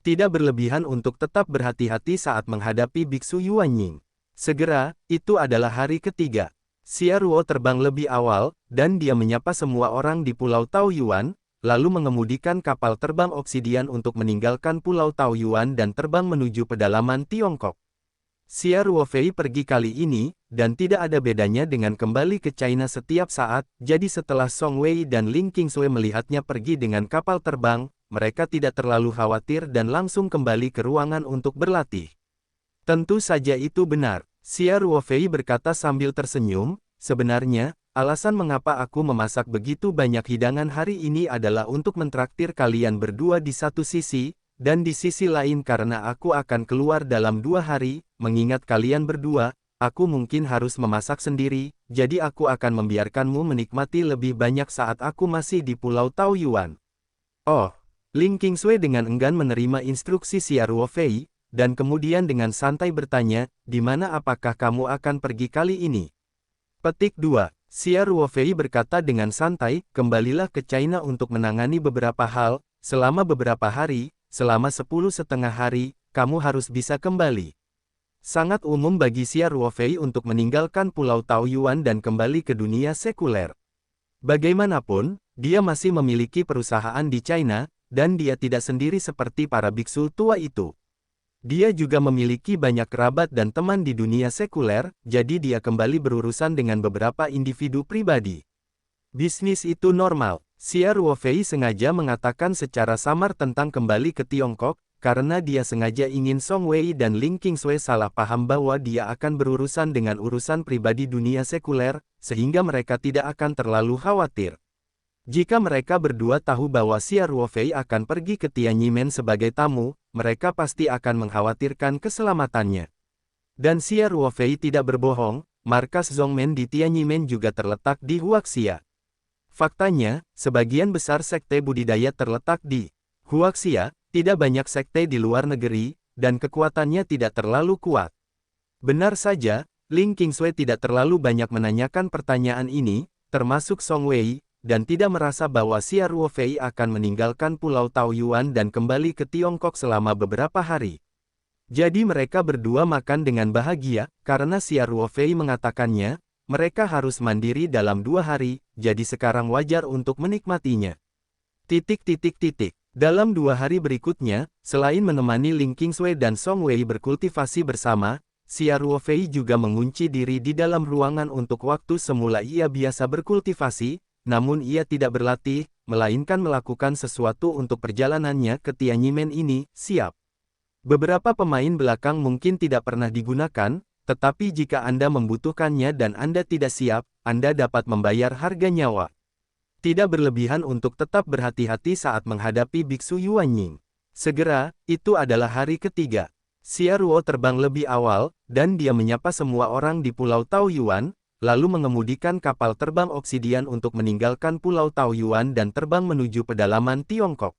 Tidak berlebihan untuk tetap berhati-hati saat menghadapi Biksu Yuanying. Segera, itu adalah hari ketiga. Xia Ruo terbang lebih awal, dan dia menyapa semua orang di Pulau Taoyuan, lalu mengemudikan kapal terbang obsidian untuk meninggalkan Pulau Taoyuan dan terbang menuju pedalaman Tiongkok. Xia Ruofei pergi kali ini, dan tidak ada bedanya dengan kembali ke China setiap saat, jadi setelah Song Wei dan Ling Qingsui melihatnya pergi dengan kapal terbang, mereka tidak terlalu khawatir dan langsung kembali ke ruangan untuk berlatih. Tentu saja itu benar, Xia Ruofei berkata sambil tersenyum, sebenarnya, alasan mengapa aku memasak begitu banyak hidangan hari ini adalah untuk mentraktir kalian berdua di satu sisi, dan di sisi lain karena aku akan keluar dalam 2 hari, mengingat kalian berdua, aku mungkin harus memasak sendiri, jadi aku akan membiarkanmu menikmati lebih banyak saat aku masih di Pulau Taoyuan. Oh, Ling Qingsui dengan enggan menerima instruksi Xia Ruofei, dan kemudian dengan santai bertanya, di mana apakah kamu akan pergi kali ini? Petik 2. Xia Ruofei berkata dengan santai, kembalilah ke China untuk menangani beberapa hal, selama beberapa hari, selama 10,5 hari, kamu harus bisa kembali. Sangat umum bagi Xia Ruofei untuk meninggalkan Pulau Taoyuan dan kembali ke dunia sekuler. Bagaimanapun, dia masih memiliki perusahaan di China, dan dia tidak sendiri seperti para biksu tua itu. Dia juga memiliki banyak kerabat dan teman di dunia sekuler, jadi dia kembali berurusan dengan beberapa individu pribadi. Bisnis itu normal. Xia Ruofei sengaja mengatakan secara samar tentang kembali ke Tiongkok, karena dia sengaja ingin Song Wei dan Ling Qingsui salah paham bahwa dia akan berurusan dengan urusan pribadi dunia sekuler, sehingga mereka tidak akan terlalu khawatir. Jika mereka berdua tahu bahwa Xia Ruofei akan pergi ke Tianyimen sebagai tamu, mereka pasti akan mengkhawatirkan keselamatannya. Dan Xia Ruofei tidak berbohong, markas Zhongmen di Tianyimen juga terletak di Huaxia. Faktanya, sebagian besar sekte budidaya terletak di Huaxia, tidak banyak sekte di luar negeri, dan kekuatannya tidak terlalu kuat. Benar saja, Ling Qingsui tidak terlalu banyak menanyakan pertanyaan ini, termasuk Song Wei, dan tidak merasa bahwa Xia Ruofei akan meninggalkan Pulau Taoyuan dan kembali ke Tiongkok selama beberapa hari. Jadi mereka berdua makan dengan bahagia, karena Xia Ruofei mengatakannya, mereka harus mandiri dalam 2 hari, jadi sekarang wajar untuk menikmatinya. Dalam 2 hari berikutnya, selain menemani Ling Qingsui dan Song Wei berkultivasi bersama, Xia Ruofei juga mengunci diri di dalam ruangan untuk waktu semula ia biasa berkultivasi, namun ia tidak berlatih, melainkan melakukan sesuatu untuk perjalanannya ke Tianyimen ini, siap. Beberapa pemain belakang mungkin tidak pernah digunakan, tetapi jika Anda membutuhkannya dan Anda tidak siap, Anda dapat membayar harga nyawa. Tidak berlebihan untuk tetap berhati-hati saat menghadapi Biksu Yuanying. Segera, itu adalah hari ketiga. Xia Ruo terbang lebih awal, dan dia menyapa semua orang di Pulau Taoyuan, lalu mengemudikan kapal terbang obsidian untuk meninggalkan Pulau Taoyuan dan terbang menuju pedalaman Tiongkok.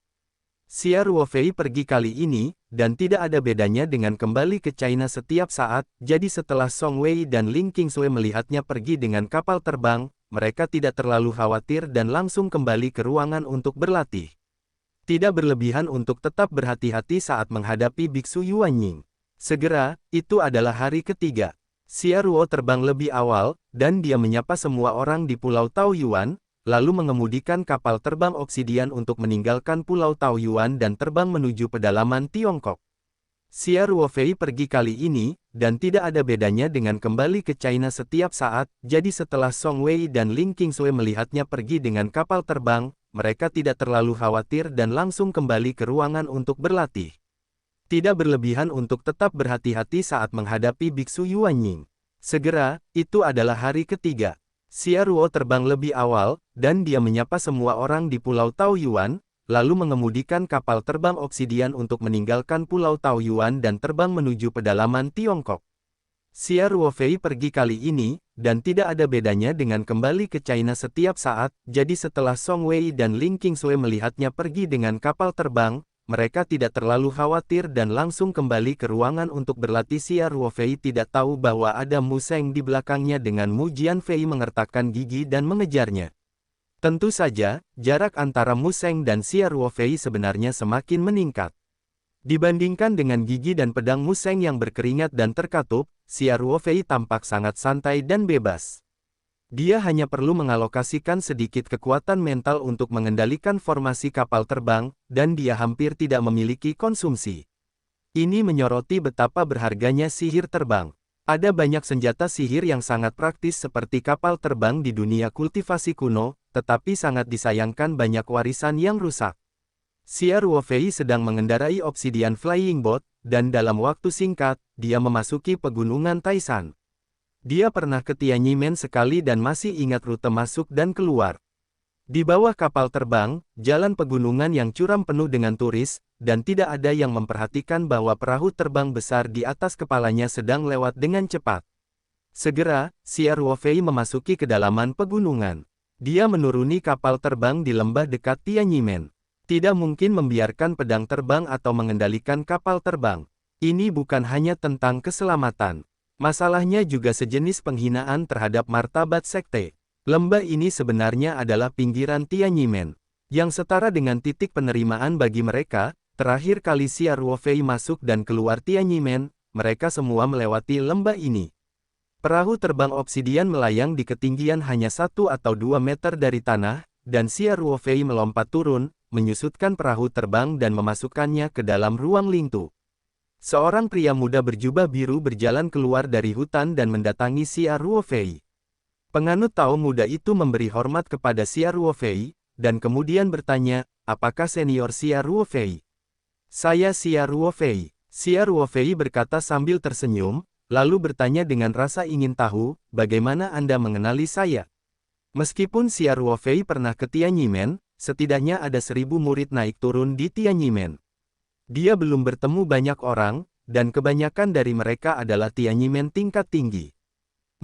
Xia Ruofei pergi kali ini, dan tidak ada bedanya dengan kembali ke China setiap saat, jadi setelah Song Wei dan Ling Qingsui melihatnya pergi dengan kapal terbang, mereka tidak terlalu khawatir dan langsung kembali ke ruangan untuk berlatih. Tidak berlebihan untuk tetap berhati-hati saat menghadapi Biksu Yuanying. Segera, itu adalah hari ketiga. Xia Ruo terbang lebih awal, dan dia menyapa semua orang di Pulau Taoyuan, lalu mengemudikan kapal terbang obsidian untuk meninggalkan Pulau Taoyuan dan terbang menuju pedalaman Tiongkok. Xia Ruofei pergi kali ini, dan tidak ada bedanya dengan kembali ke China setiap saat, jadi setelah Song Wei dan Ling Qingsui melihatnya pergi dengan kapal terbang, mereka tidak terlalu khawatir dan langsung kembali ke ruangan untuk berlatih. Tidak berlebihan untuk tetap berhati-hati saat menghadapi Biksu Yuanying. Segera, itu adalah hari ketiga. Xia Ruo terbang lebih awal, dan dia menyapa semua orang di Pulau Taoyuan, lalu mengemudikan kapal terbang obsidian untuk meninggalkan Pulau Taoyuan dan terbang menuju pedalaman Tiongkok. Xia Ruofei pergi kali ini, dan tidak ada bedanya dengan kembali ke China setiap saat, jadi setelah Song Wei dan Ling Qingsui melihatnya pergi dengan kapal terbang, mereka tidak terlalu khawatir dan langsung kembali ke ruangan untuk berlatih. Xia Ruofei tidak tahu bahwa ada Mu Sheng di belakangnya dengan Mu Jianfei mengertakkan gigi dan mengejarnya. Tentu saja, jarak antara Mu Sheng dan Xia Ruofei sebenarnya semakin meningkat. Dibandingkan dengan gigi dan pedang Mu Sheng yang berkeringat dan terkatup, Xia Ruofei tampak sangat santai dan bebas. Dia hanya perlu mengalokasikan sedikit kekuatan mental untuk mengendalikan formasi kapal terbang, dan dia hampir tidak memiliki konsumsi. Ini menyoroti betapa berharganya sihir terbang. Ada banyak senjata sihir yang sangat praktis seperti kapal terbang di dunia kultivasi kuno, tetapi sangat disayangkan banyak warisan yang rusak. Xia Ruofei sedang mengendarai Obsidian Flying Boat, dan dalam waktu singkat, dia memasuki pegunungan Taishan. Dia pernah ke Tianyimen sekali dan masih ingat rute masuk dan keluar. Di bawah kapal terbang, jalan pegunungan yang curam penuh dengan turis, dan tidak ada yang memperhatikan bahwa perahu terbang besar di atas kepalanya sedang lewat dengan cepat. Segera, Xia Ruofei memasuki kedalaman pegunungan. Dia menuruni kapal terbang di lembah dekat Tianyimen. Tidak mungkin membiarkan pedang terbang atau mengendalikan kapal terbang. Ini bukan hanya tentang keselamatan. Masalahnya juga sejenis penghinaan terhadap martabat sekte. Lembah ini sebenarnya adalah pinggiran Tianyimen, yang setara dengan titik penerimaan bagi mereka. Terakhir kali Xia Ruofei masuk dan keluar Tianyimen, mereka semua melewati lembah ini. Perahu terbang obsidian melayang di ketinggian hanya 1 atau 2 meter dari tanah, dan Xia Ruofei melompat turun, menyusutkan perahu terbang dan memasukkannya ke dalam ruang Lingtu. Seorang pria muda berjubah biru berjalan keluar dari hutan dan mendatangi Xia Ruofei. Penganut Tao muda itu memberi hormat kepada Xia Ruofei, dan kemudian bertanya, apakah senior Xia Ruofei? Saya Xia Ruofei. Xia Ruofei berkata sambil tersenyum, lalu bertanya dengan rasa ingin tahu, bagaimana Anda mengenali saya? Meskipun Xia Ruofei pernah ke Tianyimen, setidaknya ada 1000 murid naik turun di Tianyimen. Dia belum bertemu banyak orang, dan kebanyakan dari mereka adalah Tianyimen tingkat tinggi.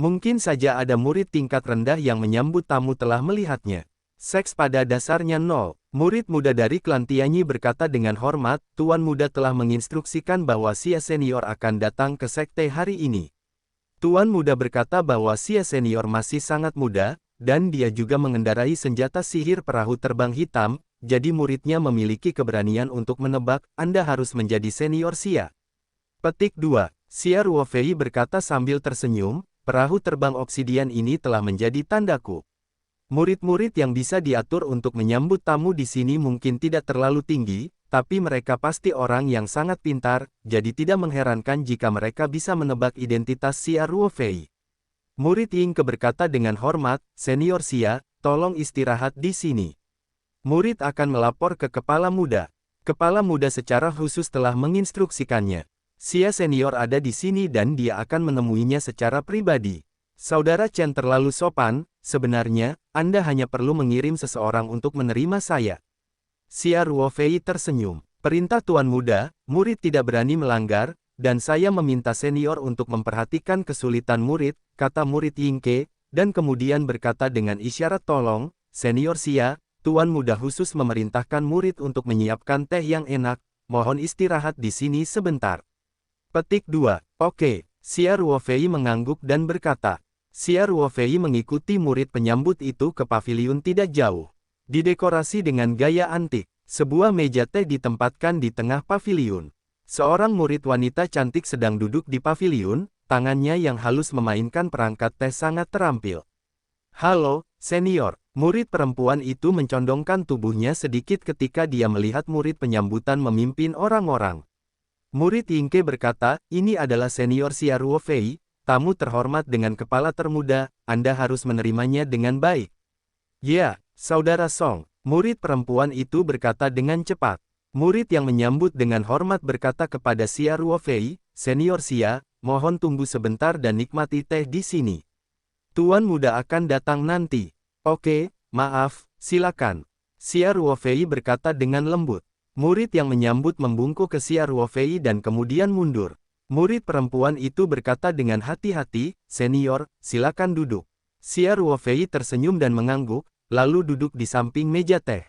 Mungkin saja ada murid tingkat rendah yang menyambut tamu telah melihatnya. Seks pada dasarnya 0. Murid muda dari klan Tianyi berkata dengan hormat, Tuan muda telah menginstruksikan bahwa Xia senior akan datang ke sekte hari ini. Tuan muda berkata bahwa Xia senior masih sangat muda, dan dia juga mengendarai senjata sihir perahu terbang hitam, jadi muridnya memiliki keberanian untuk menebak, Anda harus menjadi senior Xia. Petik 2. Xia Ruofei berkata sambil tersenyum, perahu terbang obsidian ini telah menjadi tandaku. Murid-murid yang bisa diatur untuk menyambut tamu di sini mungkin tidak terlalu tinggi, tapi mereka pasti orang yang sangat pintar, jadi tidak mengherankan jika mereka bisa menebak identitas Xia Ruofei. Murid Yingke berkata dengan hormat, senior Xia, tolong istirahat di sini. Murid akan melapor ke kepala muda. Kepala muda secara khusus telah menginstruksikannya. Xia senior ada di sini dan dia akan menemuinya secara pribadi. Saudara Chen terlalu sopan, sebenarnya, Anda hanya perlu mengirim seseorang untuk menerima saya. Xia Ruofei tersenyum. Perintah Tuan Muda, murid tidak berani melanggar, dan saya meminta senior untuk memperhatikan kesulitan murid, kata murid Yingke, dan kemudian berkata dengan isyarat tolong, senior Xia, Tuan Muda khusus memerintahkan murid untuk menyiapkan teh yang enak, mohon istirahat di sini sebentar. Petik 2. Oke, Xia Ruofei mengangguk dan berkata. Xia Ruofei mengikuti murid penyambut itu ke paviliun tidak jauh. Didekorasi dengan gaya antik, sebuah meja teh ditempatkan di tengah paviliun. Seorang murid wanita cantik sedang duduk di paviliun, tangannya yang halus memainkan perangkat teh sangat terampil. Halo, senior. Murid perempuan itu mencondongkan tubuhnya sedikit ketika dia melihat murid penyambutan memimpin orang-orang. Murid Yingke berkata, ini adalah senior Xia Ruofei, tamu terhormat dengan kepala termuda, Anda harus menerimanya dengan baik. Ya, saudara Song. Murid perempuan itu berkata dengan cepat. Murid yang menyambut dengan hormat berkata kepada Xia Ruofei, senior Xia, mohon tunggu sebentar dan nikmati teh di sini. Tuan muda akan datang nanti. Oke, maaf, silakan. Xia Ruofei berkata dengan lembut. Murid yang menyambut membungkuk ke Xia Ruofei dan kemudian mundur. Murid perempuan itu berkata dengan hati-hati, "Senior, silakan duduk." Xia Ruofei tersenyum dan mengangguk, lalu duduk di samping meja teh.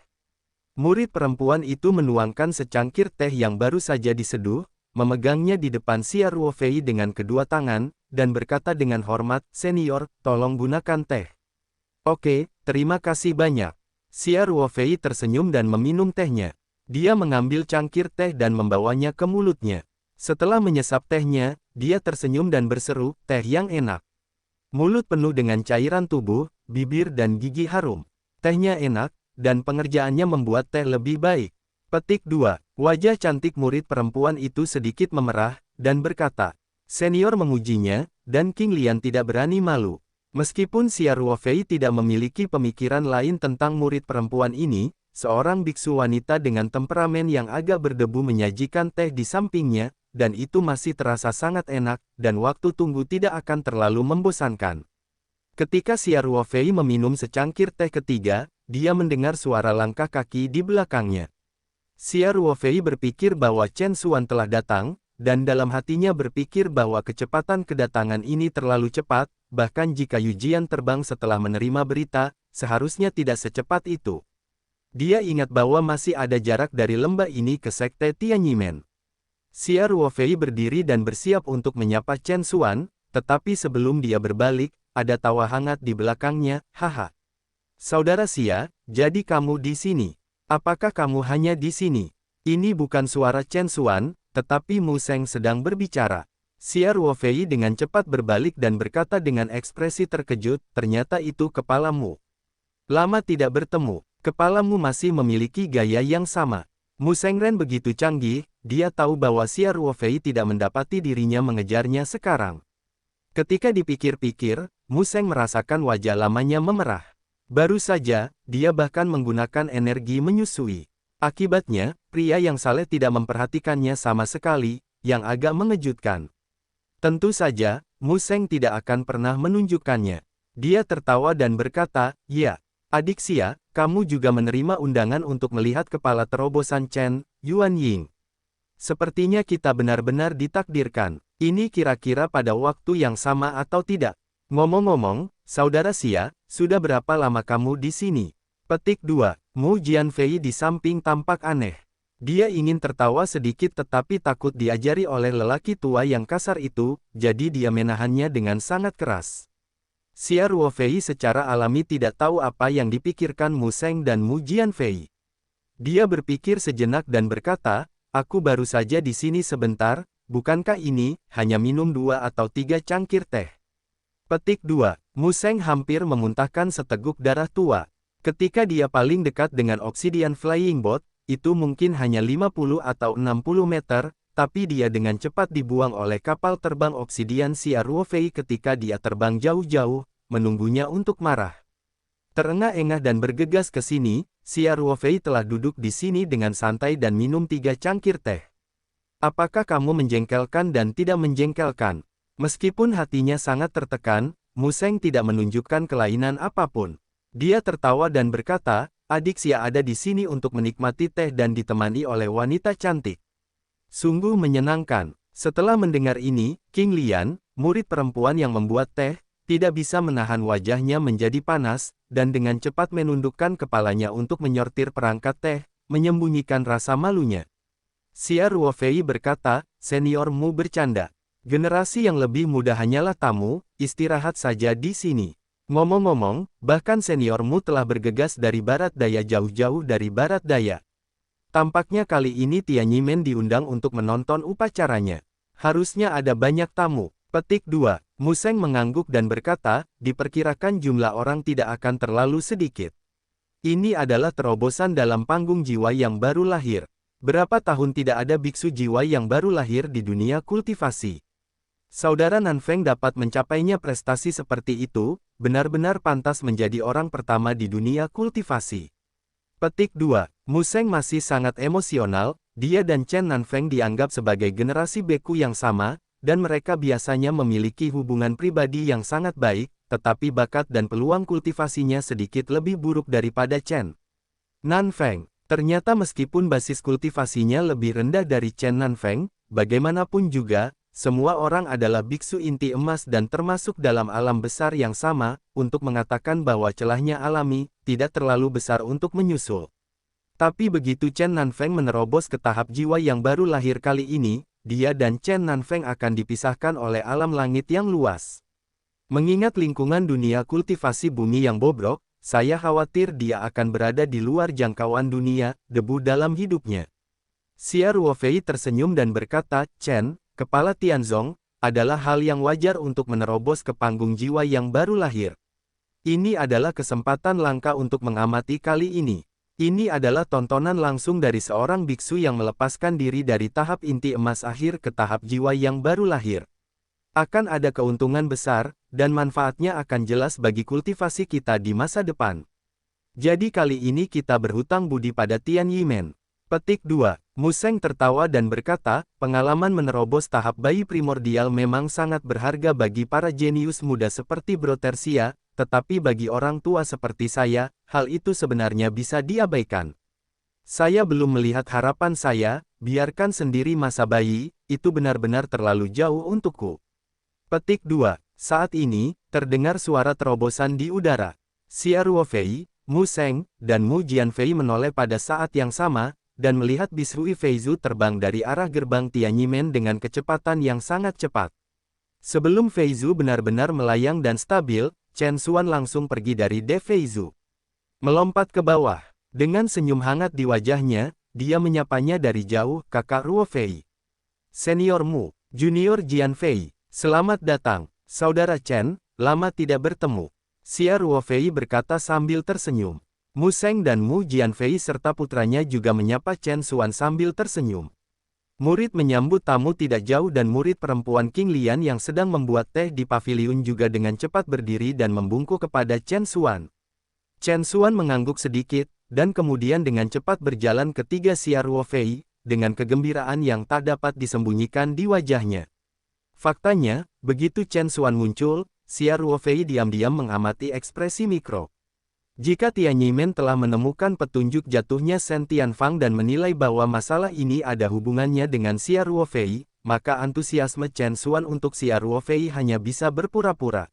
Murid perempuan itu menuangkan secangkir teh yang baru saja diseduh, memegangnya di depan Xia Ruofei dengan kedua tangan, dan berkata dengan hormat, "Senior, tolong gunakan teh." "Oke, terima kasih banyak." Xia Ruofei tersenyum dan meminum tehnya. Dia mengambil cangkir teh dan membawanya ke mulutnya. Setelah menyesap tehnya, dia tersenyum dan berseru, "Teh yang enak." Mulut penuh dengan cairan tubuh, bibir dan gigi harum. Tehnya enak, dan pengerjaannya membuat teh lebih baik. Petik 2. Wajah cantik murid perempuan itu sedikit memerah, dan berkata, "Senior memujinya, dan King Lian tidak berani malu." Meskipun Xia Ruofei tidak memiliki pemikiran lain tentang murid perempuan ini, seorang biksu wanita dengan temperamen yang agak berdebu menyajikan teh di sampingnya, dan itu masih terasa sangat enak, dan waktu tunggu tidak akan terlalu membosankan. Ketika Xia Ruofei meminum secangkir teh ketiga, dia mendengar suara langkah kaki di belakangnya. Xia Ruofei berpikir bahwa Chen Xuan telah datang, dan dalam hatinya berpikir bahwa kecepatan kedatangan ini terlalu cepat, bahkan jika Yu Jian terbang setelah menerima berita, seharusnya tidak secepat itu. Dia ingat bahwa masih ada jarak dari lembah ini ke sekte Tianyimen. Xia Ruofei berdiri dan bersiap untuk menyapa Chen Xuan, tetapi sebelum dia berbalik, ada tawa hangat di belakangnya, "Haha. Saudara Xia, jadi kamu di sini. Apakah kamu hanya di sini?" Ini bukan suara Chen Xuan, tetapi Mu Sheng sedang berbicara. Xia Ruofei dengan cepat berbalik dan berkata dengan ekspresi terkejut, "Ternyata itu kepalamu. Lama tidak bertemu, kepalamu masih memiliki gaya yang sama." Mu Shengren begitu canggih, dia tahu bahwa Xia Ruofei tidak mendapati dirinya mengejarnya sekarang. Ketika dipikir-pikir, Mu Sheng merasakan wajah lamanya memerah. Baru saja, dia bahkan menggunakan energi menyusui. Akibatnya, pria yang saleh tidak memperhatikannya sama sekali, yang agak mengejutkan. Tentu saja, Mu Sheng tidak akan pernah menunjukkannya. Dia tertawa dan berkata, "Ya, adik Xia, kamu juga menerima undangan untuk melihat kepala terobosan Chen, Yuan Ying. Sepertinya kita benar-benar ditakdirkan. Ini kira-kira pada waktu yang sama atau tidak?" Ngomong-ngomong, saudara Xia, sudah berapa lama kamu di sini? Petik 2. Mu Jianfei di samping tampak aneh. Dia ingin tertawa sedikit tetapi takut diajari oleh lelaki tua yang kasar itu, jadi dia menahannya dengan sangat keras. Xia Ruofei secara alami tidak tahu apa yang dipikirkan Mu Sheng dan Mu Jianfei. Dia berpikir sejenak dan berkata, "Aku baru saja di sini sebentar, bukankah ini hanya minum 2 atau 3 cangkir teh?" Petik 2. Mu Sheng hampir memuntahkan seteguk darah tua. Ketika dia paling dekat dengan Obsidian Flying Boat, itu mungkin hanya 50 atau 60 meter, tapi dia dengan cepat dibuang oleh kapal terbang Obsidian Xia Ruofei ketika dia terbang jauh-jauh, menunggunya untuk marah. Terengah-engah dan bergegas ke sini, Xia Ruofei telah duduk di sini dengan santai dan minum 3 cangkir teh. "Apakah kamu menjengkelkan dan tidak menjengkelkan?" Meskipun hatinya sangat tertekan, Mu Sheng tidak menunjukkan kelainan apapun. Dia tertawa dan berkata, "Adik Xia ada di sini untuk menikmati teh dan ditemani oleh wanita cantik. Sungguh menyenangkan." Setelah mendengar ini, King Lian, murid perempuan yang membuat teh, tidak bisa menahan wajahnya menjadi panas, dan dengan cepat menundukkan kepalanya untuk menyortir perangkat teh, menyembunyikan rasa malunya. Xia Ruofei berkata, "Senior Mu bercanda. Generasi yang lebih muda hanyalah tamu, istirahat saja di sini." Ngomong-ngomong, bahkan seniormu telah bergegas dari barat daya jauh-jauh dari barat daya. Tampaknya kali ini Tianyimen diundang untuk menonton upacaranya. Harusnya ada banyak tamu. Petik 2. Mu Sheng mengangguk dan berkata, "Diperkirakan jumlah orang tidak akan terlalu sedikit. Ini adalah terobosan dalam panggung jiwa yang baru lahir. Berapa tahun tidak ada biksu jiwa yang baru lahir di dunia kultivasi. Saudara Nanfeng dapat mencapainya prestasi seperti itu, benar-benar pantas menjadi orang pertama di dunia kultivasi." Petik 2. Mu Sheng masih sangat emosional, dia dan Chen Nanfeng dianggap sebagai generasi beku yang sama, dan mereka biasanya memiliki hubungan pribadi yang sangat baik, tetapi bakat dan peluang kultivasinya sedikit lebih buruk daripada Chen Nanfeng. Ternyata meskipun basis kultivasinya lebih rendah dari Chen Nanfeng, bagaimanapun juga, semua orang adalah biksu inti emas dan termasuk dalam alam besar yang sama, untuk mengatakan bahwa celahnya alami, tidak terlalu besar untuk menyusul. Tapi begitu Chen Nanfeng menerobos ke tahap jiwa yang baru lahir kali ini, dia dan Chen Nanfeng akan dipisahkan oleh alam langit yang luas. Mengingat lingkungan dunia kultivasi bumi yang bobrok, saya khawatir dia akan berada di luar jangkauan dunia, debu dalam hidupnya. Xia Ruofei tersenyum dan berkata, Chen, Kepala Tianzong, adalah hal yang wajar untuk menerobos ke panggung jiwa yang baru lahir. Ini adalah kesempatan langka untuk mengamati kali ini. Ini adalah tontonan langsung dari seorang biksu yang melepaskan diri dari tahap inti emas akhir ke tahap jiwa yang baru lahir. Akan ada keuntungan besar, dan manfaatnya akan jelas bagi kultivasi kita di masa depan. Jadi kali ini kita berhutang budi pada Tian Yimen. Petik 2. Museng tertawa dan berkata, pengalaman menerobos tahap bayi primordial memang sangat berharga bagi para jenius muda seperti Bro Tersia, tetapi bagi orang tua seperti saya, hal itu sebenarnya bisa diabaikan. Saya belum melihat harapan saya, biarkan sendiri masa bayi, itu benar-benar terlalu jauh untukku. Petik 2. Saat ini, terdengar suara terobosan di udara. Xia Ruofei, Mu Seng, dan Mu Jianfei menoleh pada saat yang sama, dan melihat Bishui Feizu terbang dari arah gerbang Tianyimen dengan kecepatan yang sangat cepat. Sebelum Feizu benar-benar melayang dan stabil, Chen Xuan langsung pergi dari De Feizu. Melompat ke bawah. Dengan senyum hangat di wajahnya, dia menyapanya dari jauh, kakak Ruofei. Senior Mu, Junior Jianfei, selamat datang, saudara Chen, lama tidak bertemu. Xia Ruofei berkata sambil tersenyum. Mu Seng dan Mu Jianfei serta putranya juga menyapa Chen Xuan sambil tersenyum. Murid menyambut tamu tidak jauh dan murid perempuan King Lian yang sedang membuat teh di paviliun juga dengan cepat berdiri dan membungkuk kepada Chen Xuan. Chen Xuan mengangguk sedikit, dan kemudian dengan cepat berjalan ke tiga Xia Ruofei, dengan kegembiraan yang tak dapat disembunyikan di wajahnya. Faktanya, begitu Chen Xuan muncul, Xia Ruofei diam-diam mengamati ekspresi mikro. Jika Tianyimen telah menemukan petunjuk jatuhnya Shen Tianfang dan menilai bahwa masalah ini ada hubungannya dengan Xia Ruofei, maka antusiasme Chen Xuan untuk Xia Ruofei hanya bisa berpura-pura.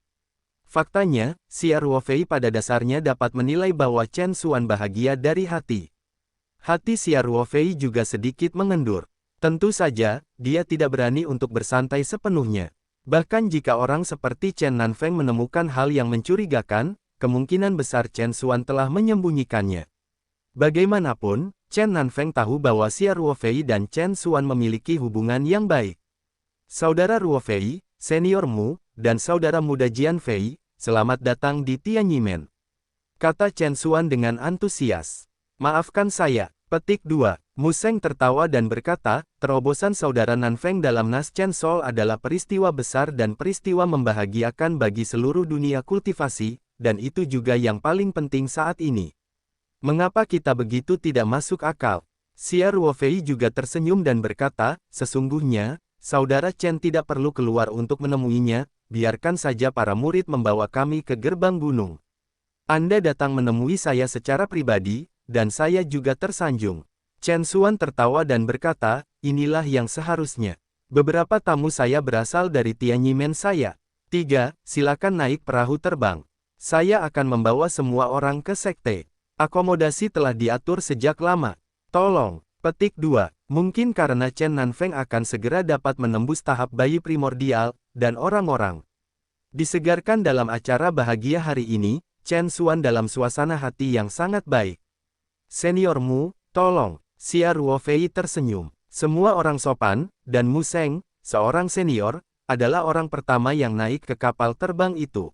Faktanya, Xia Ruofei pada dasarnya dapat menilai bahwa Chen Xuan bahagia dari hati. Hati Xia Ruofei juga sedikit mengendur. Tentu saja, dia tidak berani untuk bersantai sepenuhnya. Bahkan jika orang seperti Chen Nanfeng menemukan hal yang mencurigakan, kemungkinan besar Chen Xuan telah menyembunyikannya. Bagaimanapun, Chen Nanfeng tahu bahwa Xia Ruofei dan Chen Xuan memiliki hubungan yang baik. Saudara Ruofei, senior Mu, dan saudara muda Jianfei, selamat datang di Tianyimen. Kata Chen Xuan dengan antusias. Maafkan saya. Petik 2. Mu Seng tertawa dan berkata, terobosan saudara Nanfeng dalam Nas Chen Sol adalah peristiwa besar dan peristiwa membahagiakan bagi seluruh dunia kultivasi, dan itu juga yang paling penting saat ini. Mengapa kita begitu tidak masuk akal? Xia Ruofei juga tersenyum dan berkata, sesungguhnya, saudara Chen tidak perlu keluar untuk menemuinya, biarkan saja para murid membawa kami ke gerbang gunung. Anda datang menemui saya secara pribadi, dan saya juga tersanjung. Chen Xuan tertawa dan berkata, inilah yang seharusnya. Beberapa tamu saya berasal dari Tianyimen saya. 3. Silakan naik perahu terbang. Saya akan membawa semua orang ke sekte. Akomodasi telah diatur sejak lama. Tolong. Petik 2. Mungkin karena Chen Nanfeng akan segera dapat menembus tahap bayi primordial, dan orang-orang disegarkan dalam acara bahagia hari ini, Chen Xuan dalam suasana hati yang sangat baik. Senior Mu, tolong. Xia Ruofei tersenyum. Semua orang sopan, dan Mu Seng, seorang senior, adalah orang pertama yang naik ke kapal terbang itu.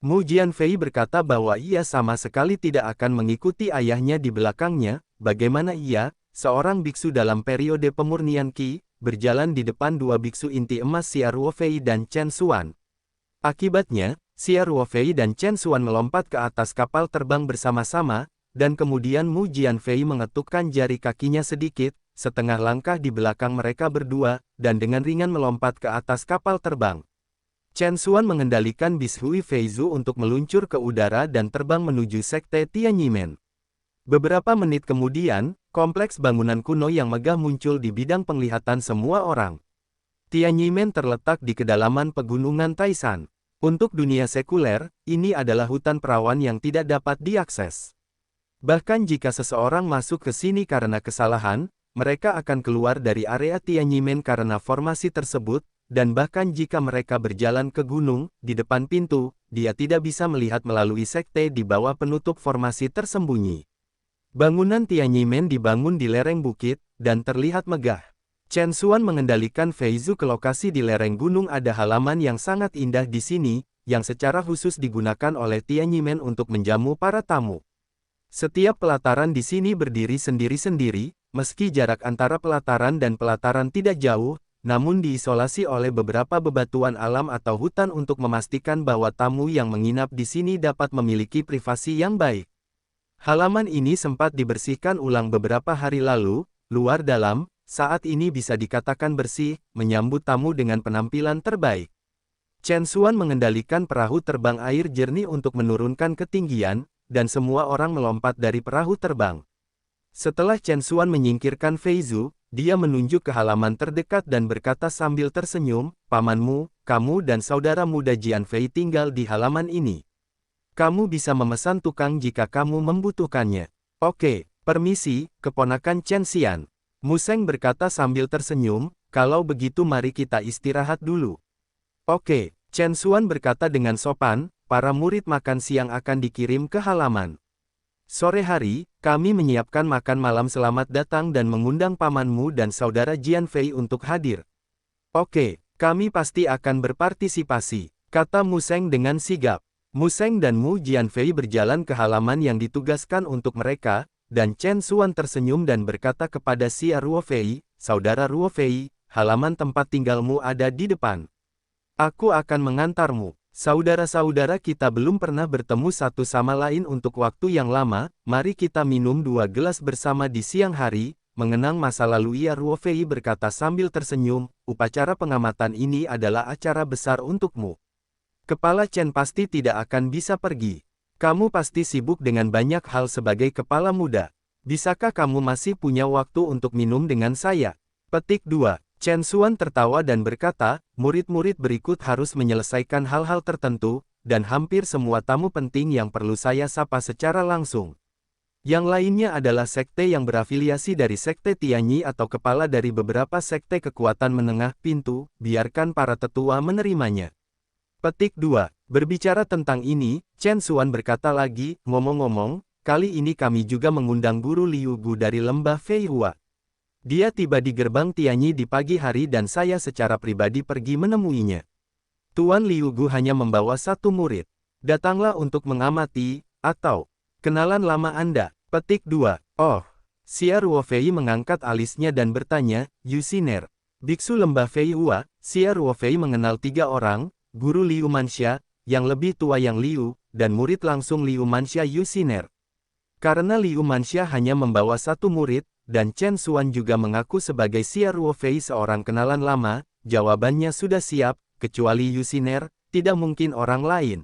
Mu Jianfei berkata bahwa ia sama sekali tidak akan mengikuti ayahnya di belakangnya, bagaimana ia, seorang biksu dalam periode pemurnian Qi, berjalan di depan dua biksu inti emas Xia Ruofei dan Chen Xuan. Akibatnya, Xia Ruofei dan Chen Xuan melompat ke atas kapal terbang bersama-sama, dan kemudian Mu Jianfei mengetukkan jari kakinya sedikit, setengah langkah di belakang mereka berdua, dan dengan ringan melompat ke atas kapal terbang. Chen Xuan mengendalikan bis Hui Feizu untuk meluncur ke udara dan terbang menuju Sekte Tianyimen. Beberapa menit kemudian, kompleks bangunan kuno yang megah muncul di bidang penglihatan semua orang. Tianyimen terletak di kedalaman pegunungan Taishan. Untuk dunia sekuler, ini adalah hutan perawan yang tidak dapat diakses. Bahkan jika seseorang masuk ke sini karena kesalahan, mereka akan keluar dari area Tianyimen karena formasi tersebut, dan bahkan jika mereka berjalan ke gunung, di depan pintu, dia tidak bisa melihat melalui sekte di bawah penutup formasi tersembunyi. Bangunan Tianyimen dibangun di lereng bukit, dan terlihat megah. Chen Xuan mengendalikan Feizu ke lokasi di lereng gunung. Ada halaman yang sangat indah di sini, yang secara khusus digunakan oleh Tianyimen untuk menjamu para tamu. Setiap pelataran di sini berdiri sendiri-sendiri, meski jarak antara pelataran dan pelataran tidak jauh, namun diisolasi oleh beberapa bebatuan alam atau hutan untuk memastikan bahwa tamu yang menginap di sini dapat memiliki privasi yang baik. Halaman ini sempat dibersihkan ulang beberapa hari lalu, luar dalam, saat ini bisa dikatakan bersih, menyambut tamu dengan penampilan terbaik. Chen Xuan mengendalikan perahu terbang air jernih untuk menurunkan ketinggian, dan semua orang melompat dari perahu terbang. Setelah Chen Xuan menyingkirkan Feizu, dia menunjuk ke halaman terdekat dan berkata sambil tersenyum, "Pamanmu, kamu dan saudara muda Jian Fei tinggal di halaman ini. Kamu bisa memesan tukang jika kamu membutuhkannya." "Oke, permisi, keponakan Chen Xian." Mu Sheng berkata sambil tersenyum, "Kalau begitu mari kita istirahat dulu." "Oke," Chen Xuan berkata dengan sopan, "para murid makan siang akan dikirim ke halaman. Sore hari, kami menyiapkan makan malam. Selamat datang dan mengundang pamanmu dan saudara Jian Fei untuk hadir." "Oke, kami pasti akan berpartisipasi," kata Mu Sheng dengan sigap. Mu Sheng dan Mu Jian Fei berjalan ke halaman yang ditugaskan untuk mereka, dan Chen Xuan tersenyum dan berkata kepada Xia Ruo Fei, "Saudara Ruo Fei, halaman tempat tinggalmu ada di depan. Aku akan mengantarmu. Saudara-saudara kita belum pernah bertemu satu sama lain untuk waktu yang lama, mari kita minum 2 gelas bersama di siang hari." Mengenang masa lalu, Ia Ruo Fei berkata sambil tersenyum, "Upacara pengamatan ini adalah acara besar untukmu. Kepala Chen pasti tidak akan bisa pergi. Kamu pasti sibuk dengan banyak hal sebagai kepala muda. Bisakah kamu masih punya waktu untuk minum dengan saya?" Petik 2. Chen Xuan tertawa dan berkata, "Murid-murid berikut harus menyelesaikan hal-hal tertentu, dan hampir semua tamu penting yang perlu saya sapa secara langsung. Yang lainnya adalah sekte yang berafiliasi dari Sekte Tianyi atau kepala dari beberapa sekte kekuatan menengah. Pintu, biarkan para tetua menerimanya." Petik 2. Berbicara tentang ini, Chen Xuan berkata lagi, "Ngomong-ngomong, kali ini kami juga mengundang guru Liu Gu dari lembah Feihua. Dia tiba di gerbang Tianyi di pagi hari dan saya secara pribadi pergi menemuinya. Tuan Liu Gu hanya membawa 1 murid. Datanglah untuk mengamati, atau kenalan lama Anda." Petik 2. "Oh." Xia Ruo Fei mengangkat alisnya dan bertanya, "Yusiner, biksu lembah Feihua." Xia Ruo Fei mengenal 3 orang, guru Liu Manxia, yang lebih tua yang Liu, dan murid langsung Liu Manxia Yusiner. Karena Liu Manxia hanya membawa 1 murid, dan Chen Xuan juga mengaku sebagai Xia Ruo Fei seorang kenalan lama, jawabannya sudah siap, kecuali Yusiner, tidak mungkin orang lain.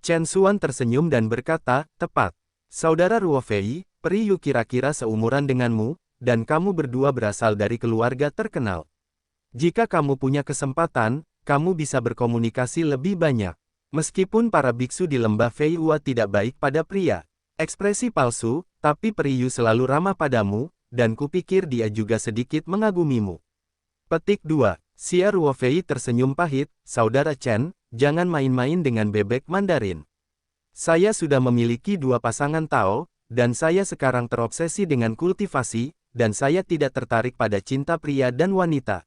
Chen Xuan tersenyum dan berkata, "Tepat. Saudara Ruo Fei, Pri Yu kira-kira seumuran denganmu, dan kamu berdua berasal dari keluarga terkenal. Jika kamu punya kesempatan, kamu bisa berkomunikasi lebih banyak. Meskipun para biksu di lembah Feihua tidak baik pada pria ekspresi palsu, tapi Pri Yu selalu ramah padamu, dan kupikir dia juga sedikit mengagumimu." Petik 2. Xia Ruo Fei tersenyum pahit, "Saudara Chen, jangan main-main dengan bebek Mandarin. Saya sudah memiliki 2 pasangan Tao, dan saya sekarang terobsesi dengan kultivasi, dan saya tidak tertarik pada cinta pria dan wanita.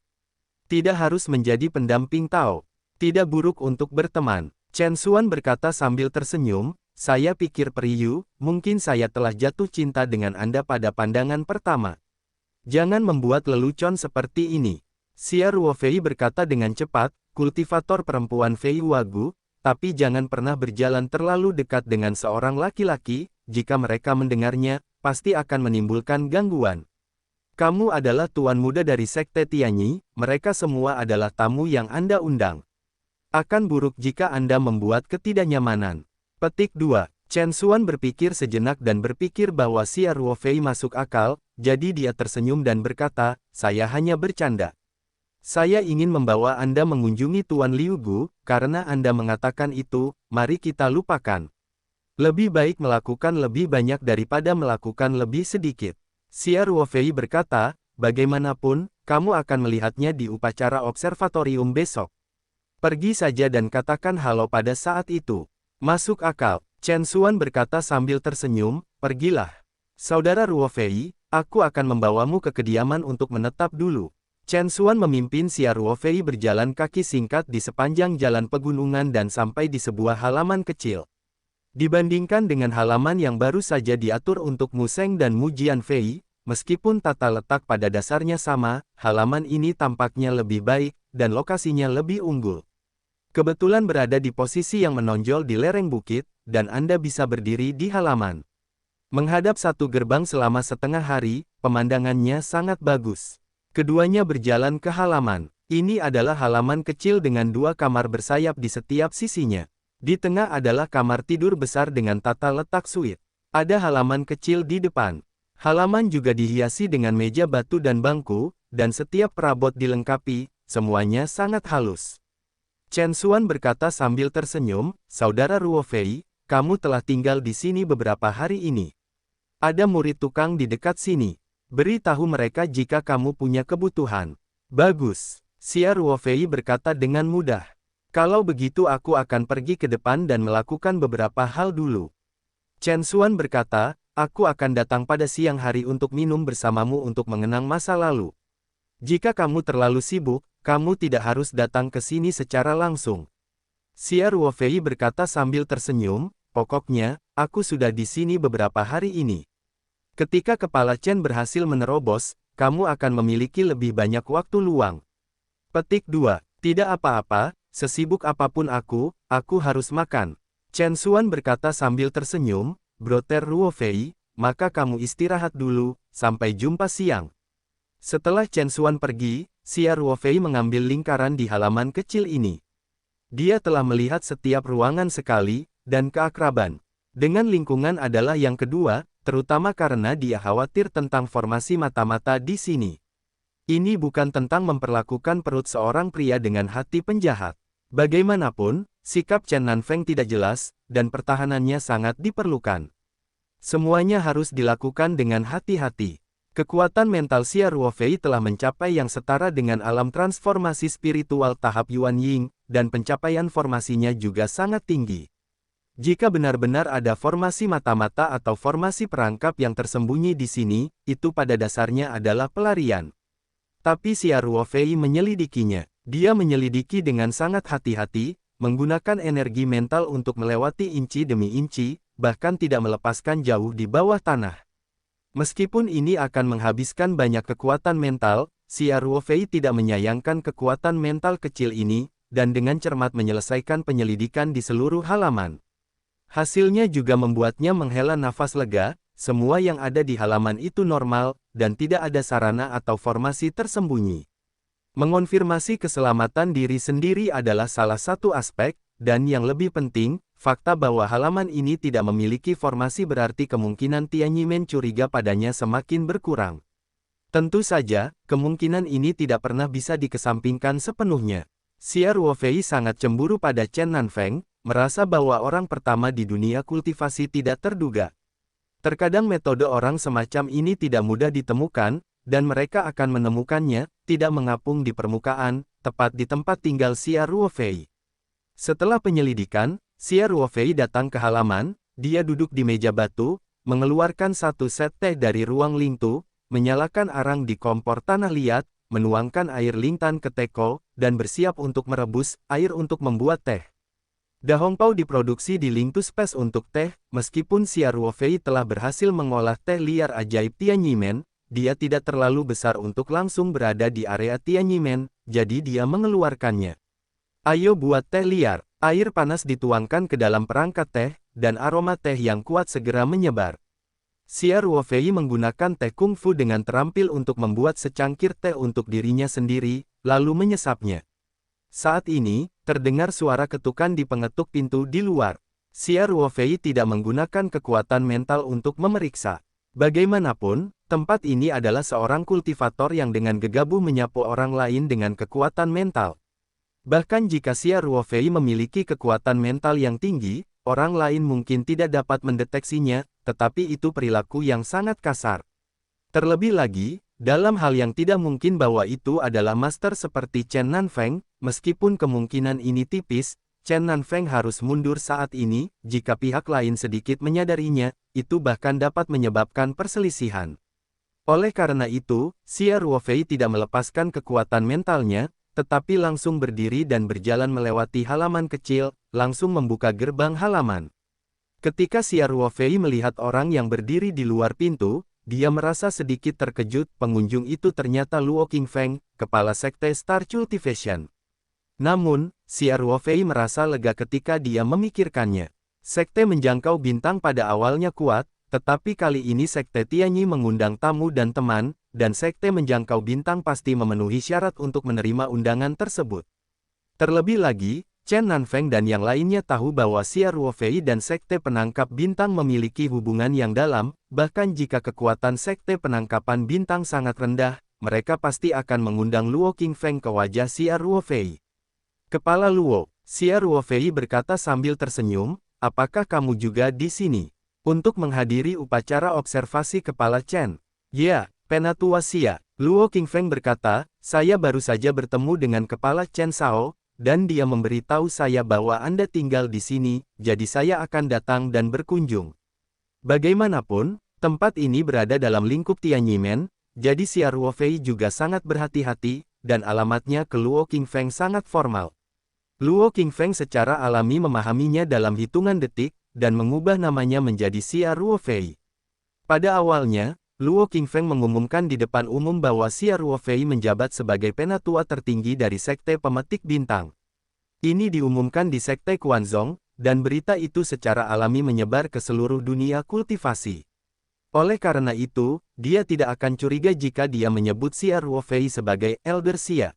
Tidak harus menjadi pendamping Tao. Tidak buruk untuk berteman." Chen Xuan berkata sambil tersenyum, "Saya pikir Pri Yu, mungkin saya telah jatuh cinta dengan Anda pada pandangan pertama. Jangan membuat lelucon seperti ini." Xia Ruo Fei berkata dengan cepat, "Kultivator perempuan Feihua Gu, tapi jangan pernah berjalan terlalu dekat dengan seorang laki-laki, jika mereka mendengarnya, pasti akan menimbulkan gangguan." Kamu adalah tuan muda dari Sekte Tianyi, mereka semua adalah tamu yang Anda undang. Akan buruk jika Anda membuat ketidaknyamanan. Petik 2. Chen Xuan berpikir sejenak dan berpikir bahwa Xia Ruofei masuk akal, jadi dia tersenyum dan berkata, saya hanya bercanda. Saya ingin membawa Anda mengunjungi Tuan Liu Gu, karena Anda mengatakan itu, mari kita lupakan. Lebih baik melakukan lebih banyak daripada melakukan lebih sedikit. Xia Ruofei berkata, bagaimanapun, kamu akan melihatnya di upacara observatorium besok. Pergi saja dan katakan halo pada saat itu. Masuk akal, Chen Xuan berkata sambil tersenyum, pergilah. Saudara Ruofei, aku akan membawamu ke kediaman untuk menetap dulu. Chen Xuan memimpin Xia Ruofei berjalan kaki singkat di sepanjang jalan pegunungan dan sampai di sebuah halaman kecil. Dibandingkan dengan halaman yang baru saja diatur untuk Mu Sheng dan Mu Jianfei, meskipun tata letak pada dasarnya sama, halaman ini tampaknya lebih baik, dan lokasinya lebih unggul. Kebetulan berada di posisi yang menonjol di lereng bukit, dan Anda bisa berdiri di halaman. Menghadap satu gerbang selama setengah hari, pemandangannya sangat bagus. Keduanya berjalan ke halaman. Ini adalah halaman kecil dengan 2 kamar bersayap di setiap sisinya. Di tengah adalah kamar tidur besar dengan tata letak suite. Ada halaman kecil di depan. Halaman juga dihiasi dengan meja batu dan bangku, dan setiap perabot dilengkapi, semuanya sangat halus. Chen Xuan berkata sambil tersenyum, Saudara Ruofei, kamu telah tinggal di sini beberapa hari ini. Ada murid tukang di dekat sini. Beritahu mereka jika kamu punya kebutuhan. Bagus. Xia Ruofei berkata dengan mudah. Kalau begitu aku akan pergi ke depan dan melakukan beberapa hal dulu. Chen Xuan berkata, aku akan datang pada siang hari untuk minum bersamamu untuk mengenang masa lalu. Jika kamu terlalu sibuk, kamu tidak harus datang ke sini secara langsung. Xia Ruofei berkata sambil tersenyum, pokoknya, aku sudah di sini beberapa hari ini. Ketika kepala Chen berhasil menerobos, kamu akan memiliki lebih banyak waktu luang. Petik 2. Tidak apa-apa, sesibuk apapun aku harus makan. Chen Xuan berkata sambil tersenyum, Broter Ruofei, maka kamu istirahat dulu, sampai jumpa siang. Setelah Chen Xuan pergi, Xia Ruofei mengambil lingkaran di halaman kecil ini. Dia telah melihat setiap ruangan sekali, dan keakraban dengan lingkungan adalah yang kedua, terutama karena dia khawatir tentang formasi mata-mata di sini. Ini bukan tentang memperlakukan perut seorang pria dengan hati penjahat. Bagaimanapun, sikap Chen Nanfeng tidak jelas, dan pertahanannya sangat diperlukan. Semuanya harus dilakukan dengan hati-hati. Kekuatan mental Xia Ruofei telah mencapai yang setara dengan alam transformasi spiritual tahap Yuan Ying, dan pencapaian formasinya juga sangat tinggi. Jika benar-benar ada formasi mata-mata atau formasi perangkap yang tersembunyi di sini, itu pada dasarnya adalah pelarian. Tapi Xia Ruofei menyelidikinya. Dia menyelidiki dengan sangat hati-hati, menggunakan energi mental untuk melewati inci demi inci, bahkan tidak melepaskan jauh di bawah tanah. Meskipun ini akan menghabiskan banyak kekuatan mental, Xia Ruofei tidak menyayangkan kekuatan mental kecil ini, dan dengan cermat menyelesaikan penyelidikan di seluruh halaman. Hasilnya juga membuatnya menghela nafas lega, semua yang ada di halaman itu normal, dan tidak ada sarana atau formasi tersembunyi. Mengonfirmasi keselamatan diri sendiri adalah salah satu aspek, dan yang lebih penting, fakta bahwa halaman ini tidak memiliki formasi berarti kemungkinan Tianyi Men curiga padanya semakin berkurang. Tentu saja, kemungkinan ini tidak pernah bisa dikesampingkan sepenuhnya. Xia Ruofei sangat cemburu pada Chen Nanfeng, merasa bahwa orang pertama di dunia kultivasi tidak terduga. Terkadang metode orang semacam ini tidak mudah ditemukan, dan mereka akan menemukannya, tidak mengapung di permukaan, tepat di tempat tinggal Xia Ruofei. Setelah penyelidikan, Xia Ruofei datang ke halaman, dia duduk di meja batu, mengeluarkan satu set teh dari ruang Lingtu, menyalakan arang di kompor tanah liat, menuangkan air lintan ke teko, dan bersiap untuk merebus air untuk membuat teh. Dahongpao diproduksi di Lingtu Space untuk teh, meskipun Xia Ruofei telah berhasil mengolah teh liar ajaib Tianyi Men, dia tidak terlalu besar untuk langsung berada di area Tianyi Men, jadi dia mengeluarkannya. Ayo buat teh liar. Air panas dituangkan ke dalam perangkat teh, dan aroma teh yang kuat segera menyebar. Xia Ruofei menggunakan teh kungfu dengan terampil untuk membuat secangkir teh untuk dirinya sendiri, lalu menyesapnya. Saat ini, terdengar suara ketukan di pengetuk pintu di luar. Xia Ruofei tidak menggunakan kekuatan mental untuk memeriksa. Bagaimanapun, tempat ini adalah seorang kultivator yang dengan gegabah menyapu orang lain dengan kekuatan mental. Bahkan jika Xia Ruofei memiliki kekuatan mental yang tinggi, orang lain mungkin tidak dapat mendeteksinya, tetapi itu perilaku yang sangat kasar. Terlebih lagi, dalam hal yang tidak mungkin bahwa itu adalah master seperti Chen Nanfeng, meskipun kemungkinan ini tipis, Chen Nanfeng harus mundur saat ini, jika pihak lain sedikit menyadarinya, itu bahkan dapat menyebabkan perselisihan. Oleh karena itu, Xia Ruofei tidak melepaskan kekuatan mentalnya, tetapi langsung berdiri dan berjalan melewati halaman kecil, langsung membuka gerbang halaman. Ketika Xia Ruofei melihat orang yang berdiri di luar pintu, dia merasa sedikit terkejut. Pengunjung itu ternyata Luo Qingfeng, kepala sekte Star Cultivation. Namun, Xia Ruofei merasa lega ketika dia memikirkannya. Sekte menjangkau bintang pada awalnya kuat, tetapi kali ini sekte Tianyi mengundang tamu dan teman, dan sekte menjangkau bintang pasti memenuhi syarat untuk menerima undangan tersebut. Terlebih lagi, Chen Nanfeng dan yang lainnya tahu bahwa Xia Ruofei dan sekte penangkap bintang memiliki hubungan yang dalam, bahkan jika kekuatan sekte penangkapan bintang sangat rendah, mereka pasti akan mengundang Luo Qingfeng ke wajah Xia Ruofei. Kepala Luo, Xia Ruofei berkata sambil tersenyum, apakah kamu juga di sini? Untuk menghadiri upacara observasi Kepala Chen. Ya, Penatua Xia. Luo Qingfeng berkata, saya baru saja bertemu dengan Kepala Chen Shao, dan dia memberitahu saya bahwa Anda tinggal di sini, jadi saya akan datang dan berkunjung. Bagaimanapun, tempat ini berada dalam lingkup Tianyimen, jadi Xia Ruofei juga sangat berhati-hati, dan alamatnya ke Luo Qingfeng sangat formal. Luo Qingfeng secara alami memahaminya dalam hitungan detik, dan mengubah namanya menjadi Xia Ruofei. Pada awalnya, Luo Qingfeng mengumumkan di depan umum bahwa Xia Ruofei menjabat sebagai penatua tertinggi dari Sekte Pemetik Bintang. Ini diumumkan di Sekte Quanzong, dan berita itu secara alami menyebar ke seluruh dunia kultivasi. Oleh karena itu, dia tidak akan curiga jika dia menyebut Xia Ruofei sebagai Elder Xia.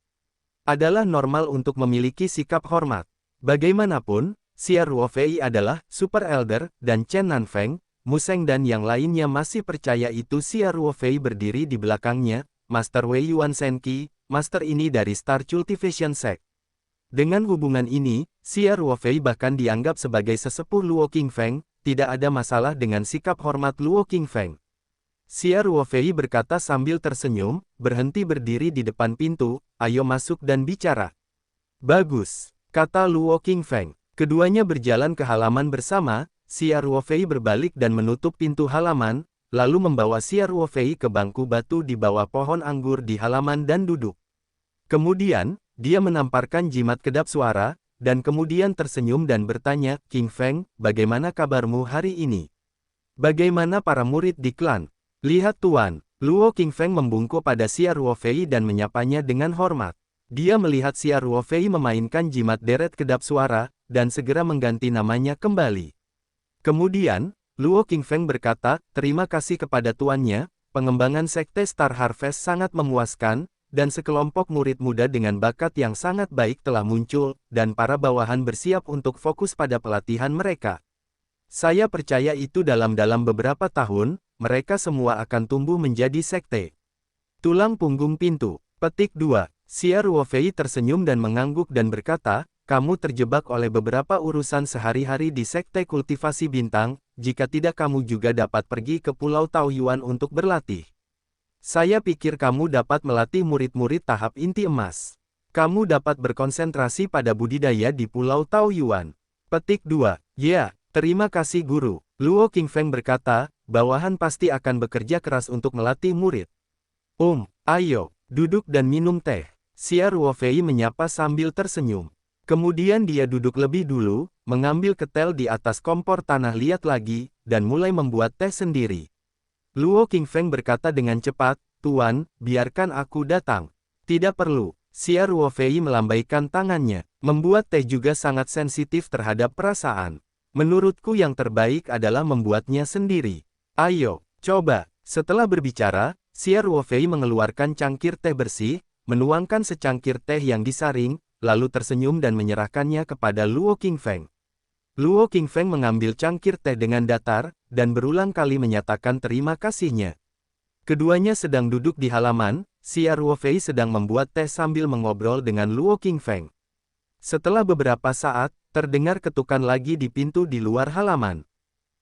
Adalah normal untuk memiliki sikap hormat. Bagaimanapun, Xia Ruofei adalah Super Elder, dan Chen Nanfeng, Museng dan yang lainnya masih percaya itu. Xia Ruofei berdiri di belakangnya, Master Wei Yuan Shenqi, master ini dari Star Cultivation Sect. Dengan hubungan ini, Xia Ruofei bahkan dianggap sebagai sesepuh Luo Qingfeng, tidak ada masalah dengan sikap hormat Luo Qingfeng. Xia Ruofei berkata sambil tersenyum, berhenti berdiri di depan pintu, ayo masuk dan bicara. Bagus, kata Luo Qingfeng. Keduanya berjalan ke halaman bersama. Xia Ruofei berbalik dan menutup pintu halaman, lalu membawa Xia Ruofei ke bangku batu di bawah pohon anggur di halaman dan duduk. Kemudian, dia menamparkan jimat kedap suara, dan kemudian tersenyum dan bertanya, Qingfeng, bagaimana kabarmu hari ini? Bagaimana para murid di klan? Lihat Tuan, Luo Qingfeng membungkuk pada Xia Ruofei dan menyapanya dengan hormat. Dia melihat Xia Ruofei memainkan jimat deret kedap suara, dan segera mengganti namanya kembali. Kemudian, Luo Qingfeng berkata, terima kasih kepada tuannya, pengembangan Sekte Star Harvest sangat memuaskan, dan sekelompok murid muda dengan bakat yang sangat baik telah muncul, dan para bawahan bersiap untuk fokus pada pelatihan mereka. Saya percaya itu dalam beberapa tahun, mereka semua akan tumbuh menjadi sekte. Tulang punggung pintu. Petik 2. Xia Ruofei tersenyum dan mengangguk dan berkata, kamu terjebak oleh beberapa urusan sehari-hari di Sekte Kultivasi Bintang, jika tidak kamu juga dapat pergi ke Pulau Taoyuan untuk berlatih. Saya pikir kamu dapat melatih murid-murid tahap inti emas. Kamu dapat berkonsentrasi pada budidaya di Pulau Taoyuan. Petik 2. Ya, terima kasih guru. Luo Qingfeng berkata, bawahan pasti akan bekerja keras untuk melatih murid. Ayo, duduk dan minum teh. Xia Ruofei menyapa sambil tersenyum. Kemudian dia duduk lebih dulu, mengambil ketel di atas kompor tanah liat lagi, dan mulai membuat teh sendiri. Luo Qingfeng berkata dengan cepat, Tuan, biarkan aku datang. Tidak perlu. Xia Ruofei melambaikan tangannya. Membuat teh juga sangat sensitif terhadap perasaan. Menurutku yang terbaik adalah membuatnya sendiri. Ayo, Coba. Setelah berbicara, Xia Ruofei mengeluarkan cangkir teh bersih, menuangkan secangkir teh yang disaring, lalu tersenyum dan menyerahkannya kepada Luo Qingfeng. Luo Qingfeng mengambil cangkir teh dengan datar, dan berulang kali menyatakan terima kasihnya. Keduanya sedang duduk di halaman, Xia Ruofei sedang membuat teh sambil mengobrol dengan Luo Qingfeng. Setelah beberapa saat, terdengar ketukan lagi di pintu di luar halaman.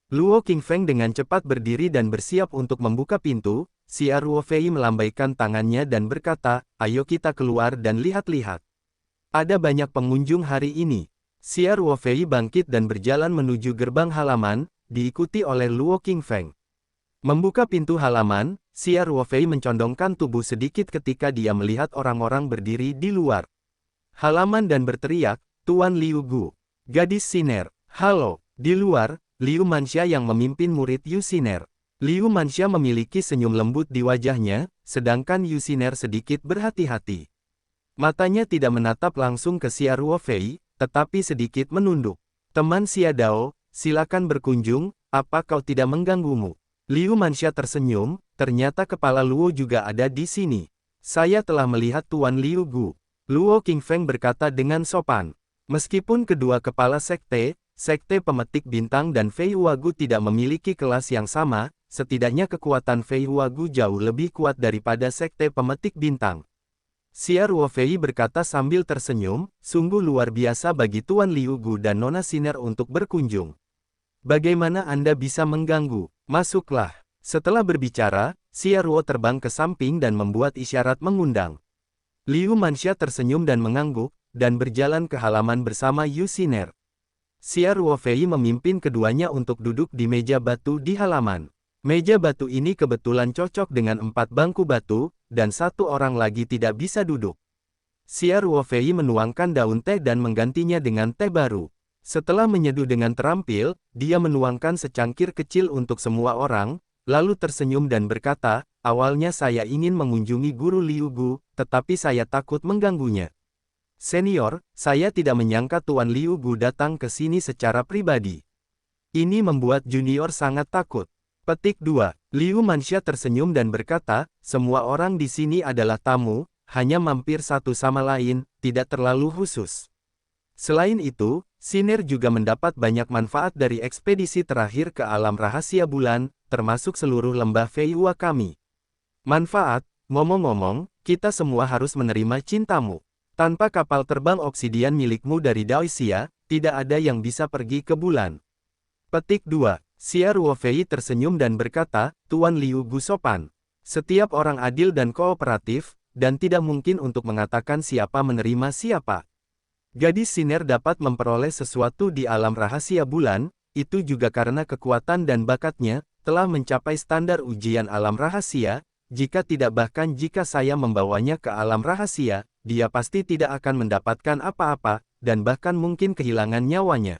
Luo Qingfeng dengan cepat berdiri dan bersiap untuk membuka pintu. Xia Ruofei melambaikan tangannya dan berkata, "Ayo kita keluar dan lihat-lihat. Ada banyak pengunjung hari ini." Xia Ruofei bangkit dan berjalan menuju gerbang halaman, diikuti oleh Luo Qingfeng. Membuka pintu halaman, Xia Ruofei mencondongkan tubuh sedikit ketika dia melihat orang-orang berdiri di luar halaman dan berteriak, "Tuan Liu Gu, gadis Siner, halo!" Di luar, Liu Manxia yang memimpin murid Yu Siner. Liu Manxia memiliki senyum lembut di wajahnya, sedangkan Yu Siner sedikit berhati-hati. Matanya tidak menatap langsung ke Xia Ruofei, tetapi sedikit menunduk. "Teman Xia Dao, silakan berkunjung, apa kau tidak mengganggumu?" Liu Manxia tersenyum, ternyata kepala Luo juga ada di sini. "Saya telah melihat Tuan Liu Gu." Luo Qingfeng berkata dengan sopan. Meskipun kedua kepala sekte Pemetik Bintang dan Fei Huagu tidak memiliki kelas yang sama, setidaknya kekuatan Fei Huagu jauh lebih kuat daripada Sekte Pemetik Bintang. Xia Ruofei berkata sambil tersenyum, "Sungguh luar biasa bagi Tuan Liu Gu dan Nona Siner untuk berkunjung. Bagaimana Anda bisa mengganggu? Masuklah." Setelah berbicara, Xia Ruo terbang ke samping dan membuat isyarat mengundang. Liu Manxia tersenyum dan mengangguk, dan berjalan ke halaman bersama Yu Siner. Xia Ruofei memimpin keduanya untuk duduk di meja batu di halaman. Meja batu ini kebetulan cocok dengan 4 bangku batu, dan 1 orang lagi tidak bisa duduk. Xia Ruofei menuangkan daun teh dan menggantinya dengan teh baru. Setelah menyeduh dengan terampil, dia menuangkan secangkir kecil untuk semua orang, lalu tersenyum dan berkata, "Awalnya saya ingin mengunjungi Guru Liu Gu, tetapi saya takut mengganggunya. Senior, saya tidak menyangka Tuan Liu Gu datang ke sini secara pribadi. Ini membuat junior sangat takut." Petik 2. Liu Manxia tersenyum dan berkata, "Semua orang di sini adalah tamu, hanya mampir satu sama lain, tidak terlalu khusus. Selain itu, Siner juga mendapat banyak manfaat dari ekspedisi terakhir ke alam rahasia bulan, termasuk seluruh lembah Feihua kami. Manfaat, ngomong-ngomong, kita semua harus menerima cintamu. Tanpa kapal terbang obsidian milikmu dari Daoisia, tidak ada yang bisa pergi ke bulan." Petik 2. Xia Ruofei tersenyum dan berkata, "Tuan Liu Gu sopan. Setiap orang adil dan kooperatif, dan tidak mungkin untuk mengatakan siapa menerima siapa. Gadis Siner dapat memperoleh sesuatu di alam rahasia bulan, itu juga karena kekuatan dan bakatnya, telah mencapai standar ujian alam rahasia. Jika tidak bahkan jika saya membawanya ke alam rahasia, dia pasti tidak akan mendapatkan apa-apa, dan bahkan mungkin kehilangan nyawanya.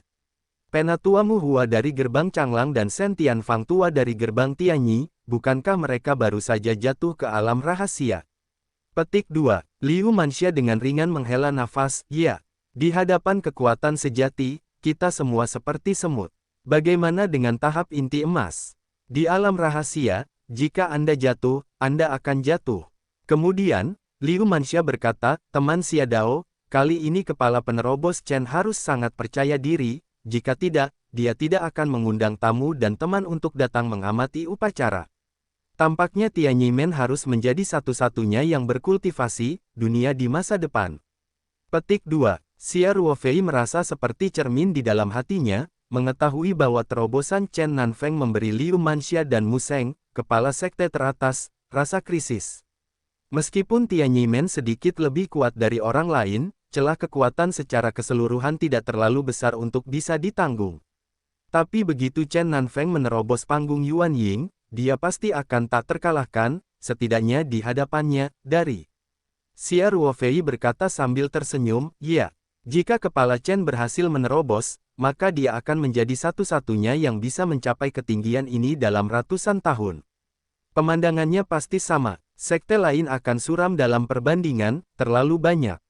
Penatua Mu Hua dari gerbang Changlang dan Shen Tianfang tua dari gerbang Tianyi, bukankah mereka baru saja jatuh ke alam rahasia?" Petik 2. Liu Manxia dengan ringan menghela nafas, "Ya. Di hadapan kekuatan sejati, kita semua seperti semut. Bagaimana dengan tahap inti emas? Di alam rahasia, jika Anda jatuh, Anda akan jatuh." Kemudian, Liu Manxia berkata, "Teman Xia Dao, kali ini kepala penerobos Chen harus sangat percaya diri, jika tidak, dia tidak akan mengundang tamu dan teman untuk datang mengamati upacara. Tampaknya Tianyi Men harus menjadi satu-satunya yang berkultivasi dunia di masa depan." Petik 2. Xia Ruofei merasa seperti cermin di dalam hatinya, mengetahui bahwa terobosan Chen Nanfeng memberi Liu Manxia dan Mu Sheng, kepala sekte teratas, rasa krisis. Meskipun Tianyi Men sedikit lebih kuat dari orang lain, celah kekuatan secara keseluruhan tidak terlalu besar untuk bisa ditanggung. Tapi begitu Chen Nanfeng menerobos panggung Yuan Ying, dia pasti akan tak terkalahkan, setidaknya di hadapannya, dari. Xia Ruofei berkata sambil tersenyum, "Ya, jika kepala Chen berhasil menerobos, maka dia akan menjadi satu-satunya yang bisa mencapai ketinggian ini dalam ratusan tahun. Pemandangannya pasti sama, sekte lain akan suram dalam perbandingan, terlalu banyak."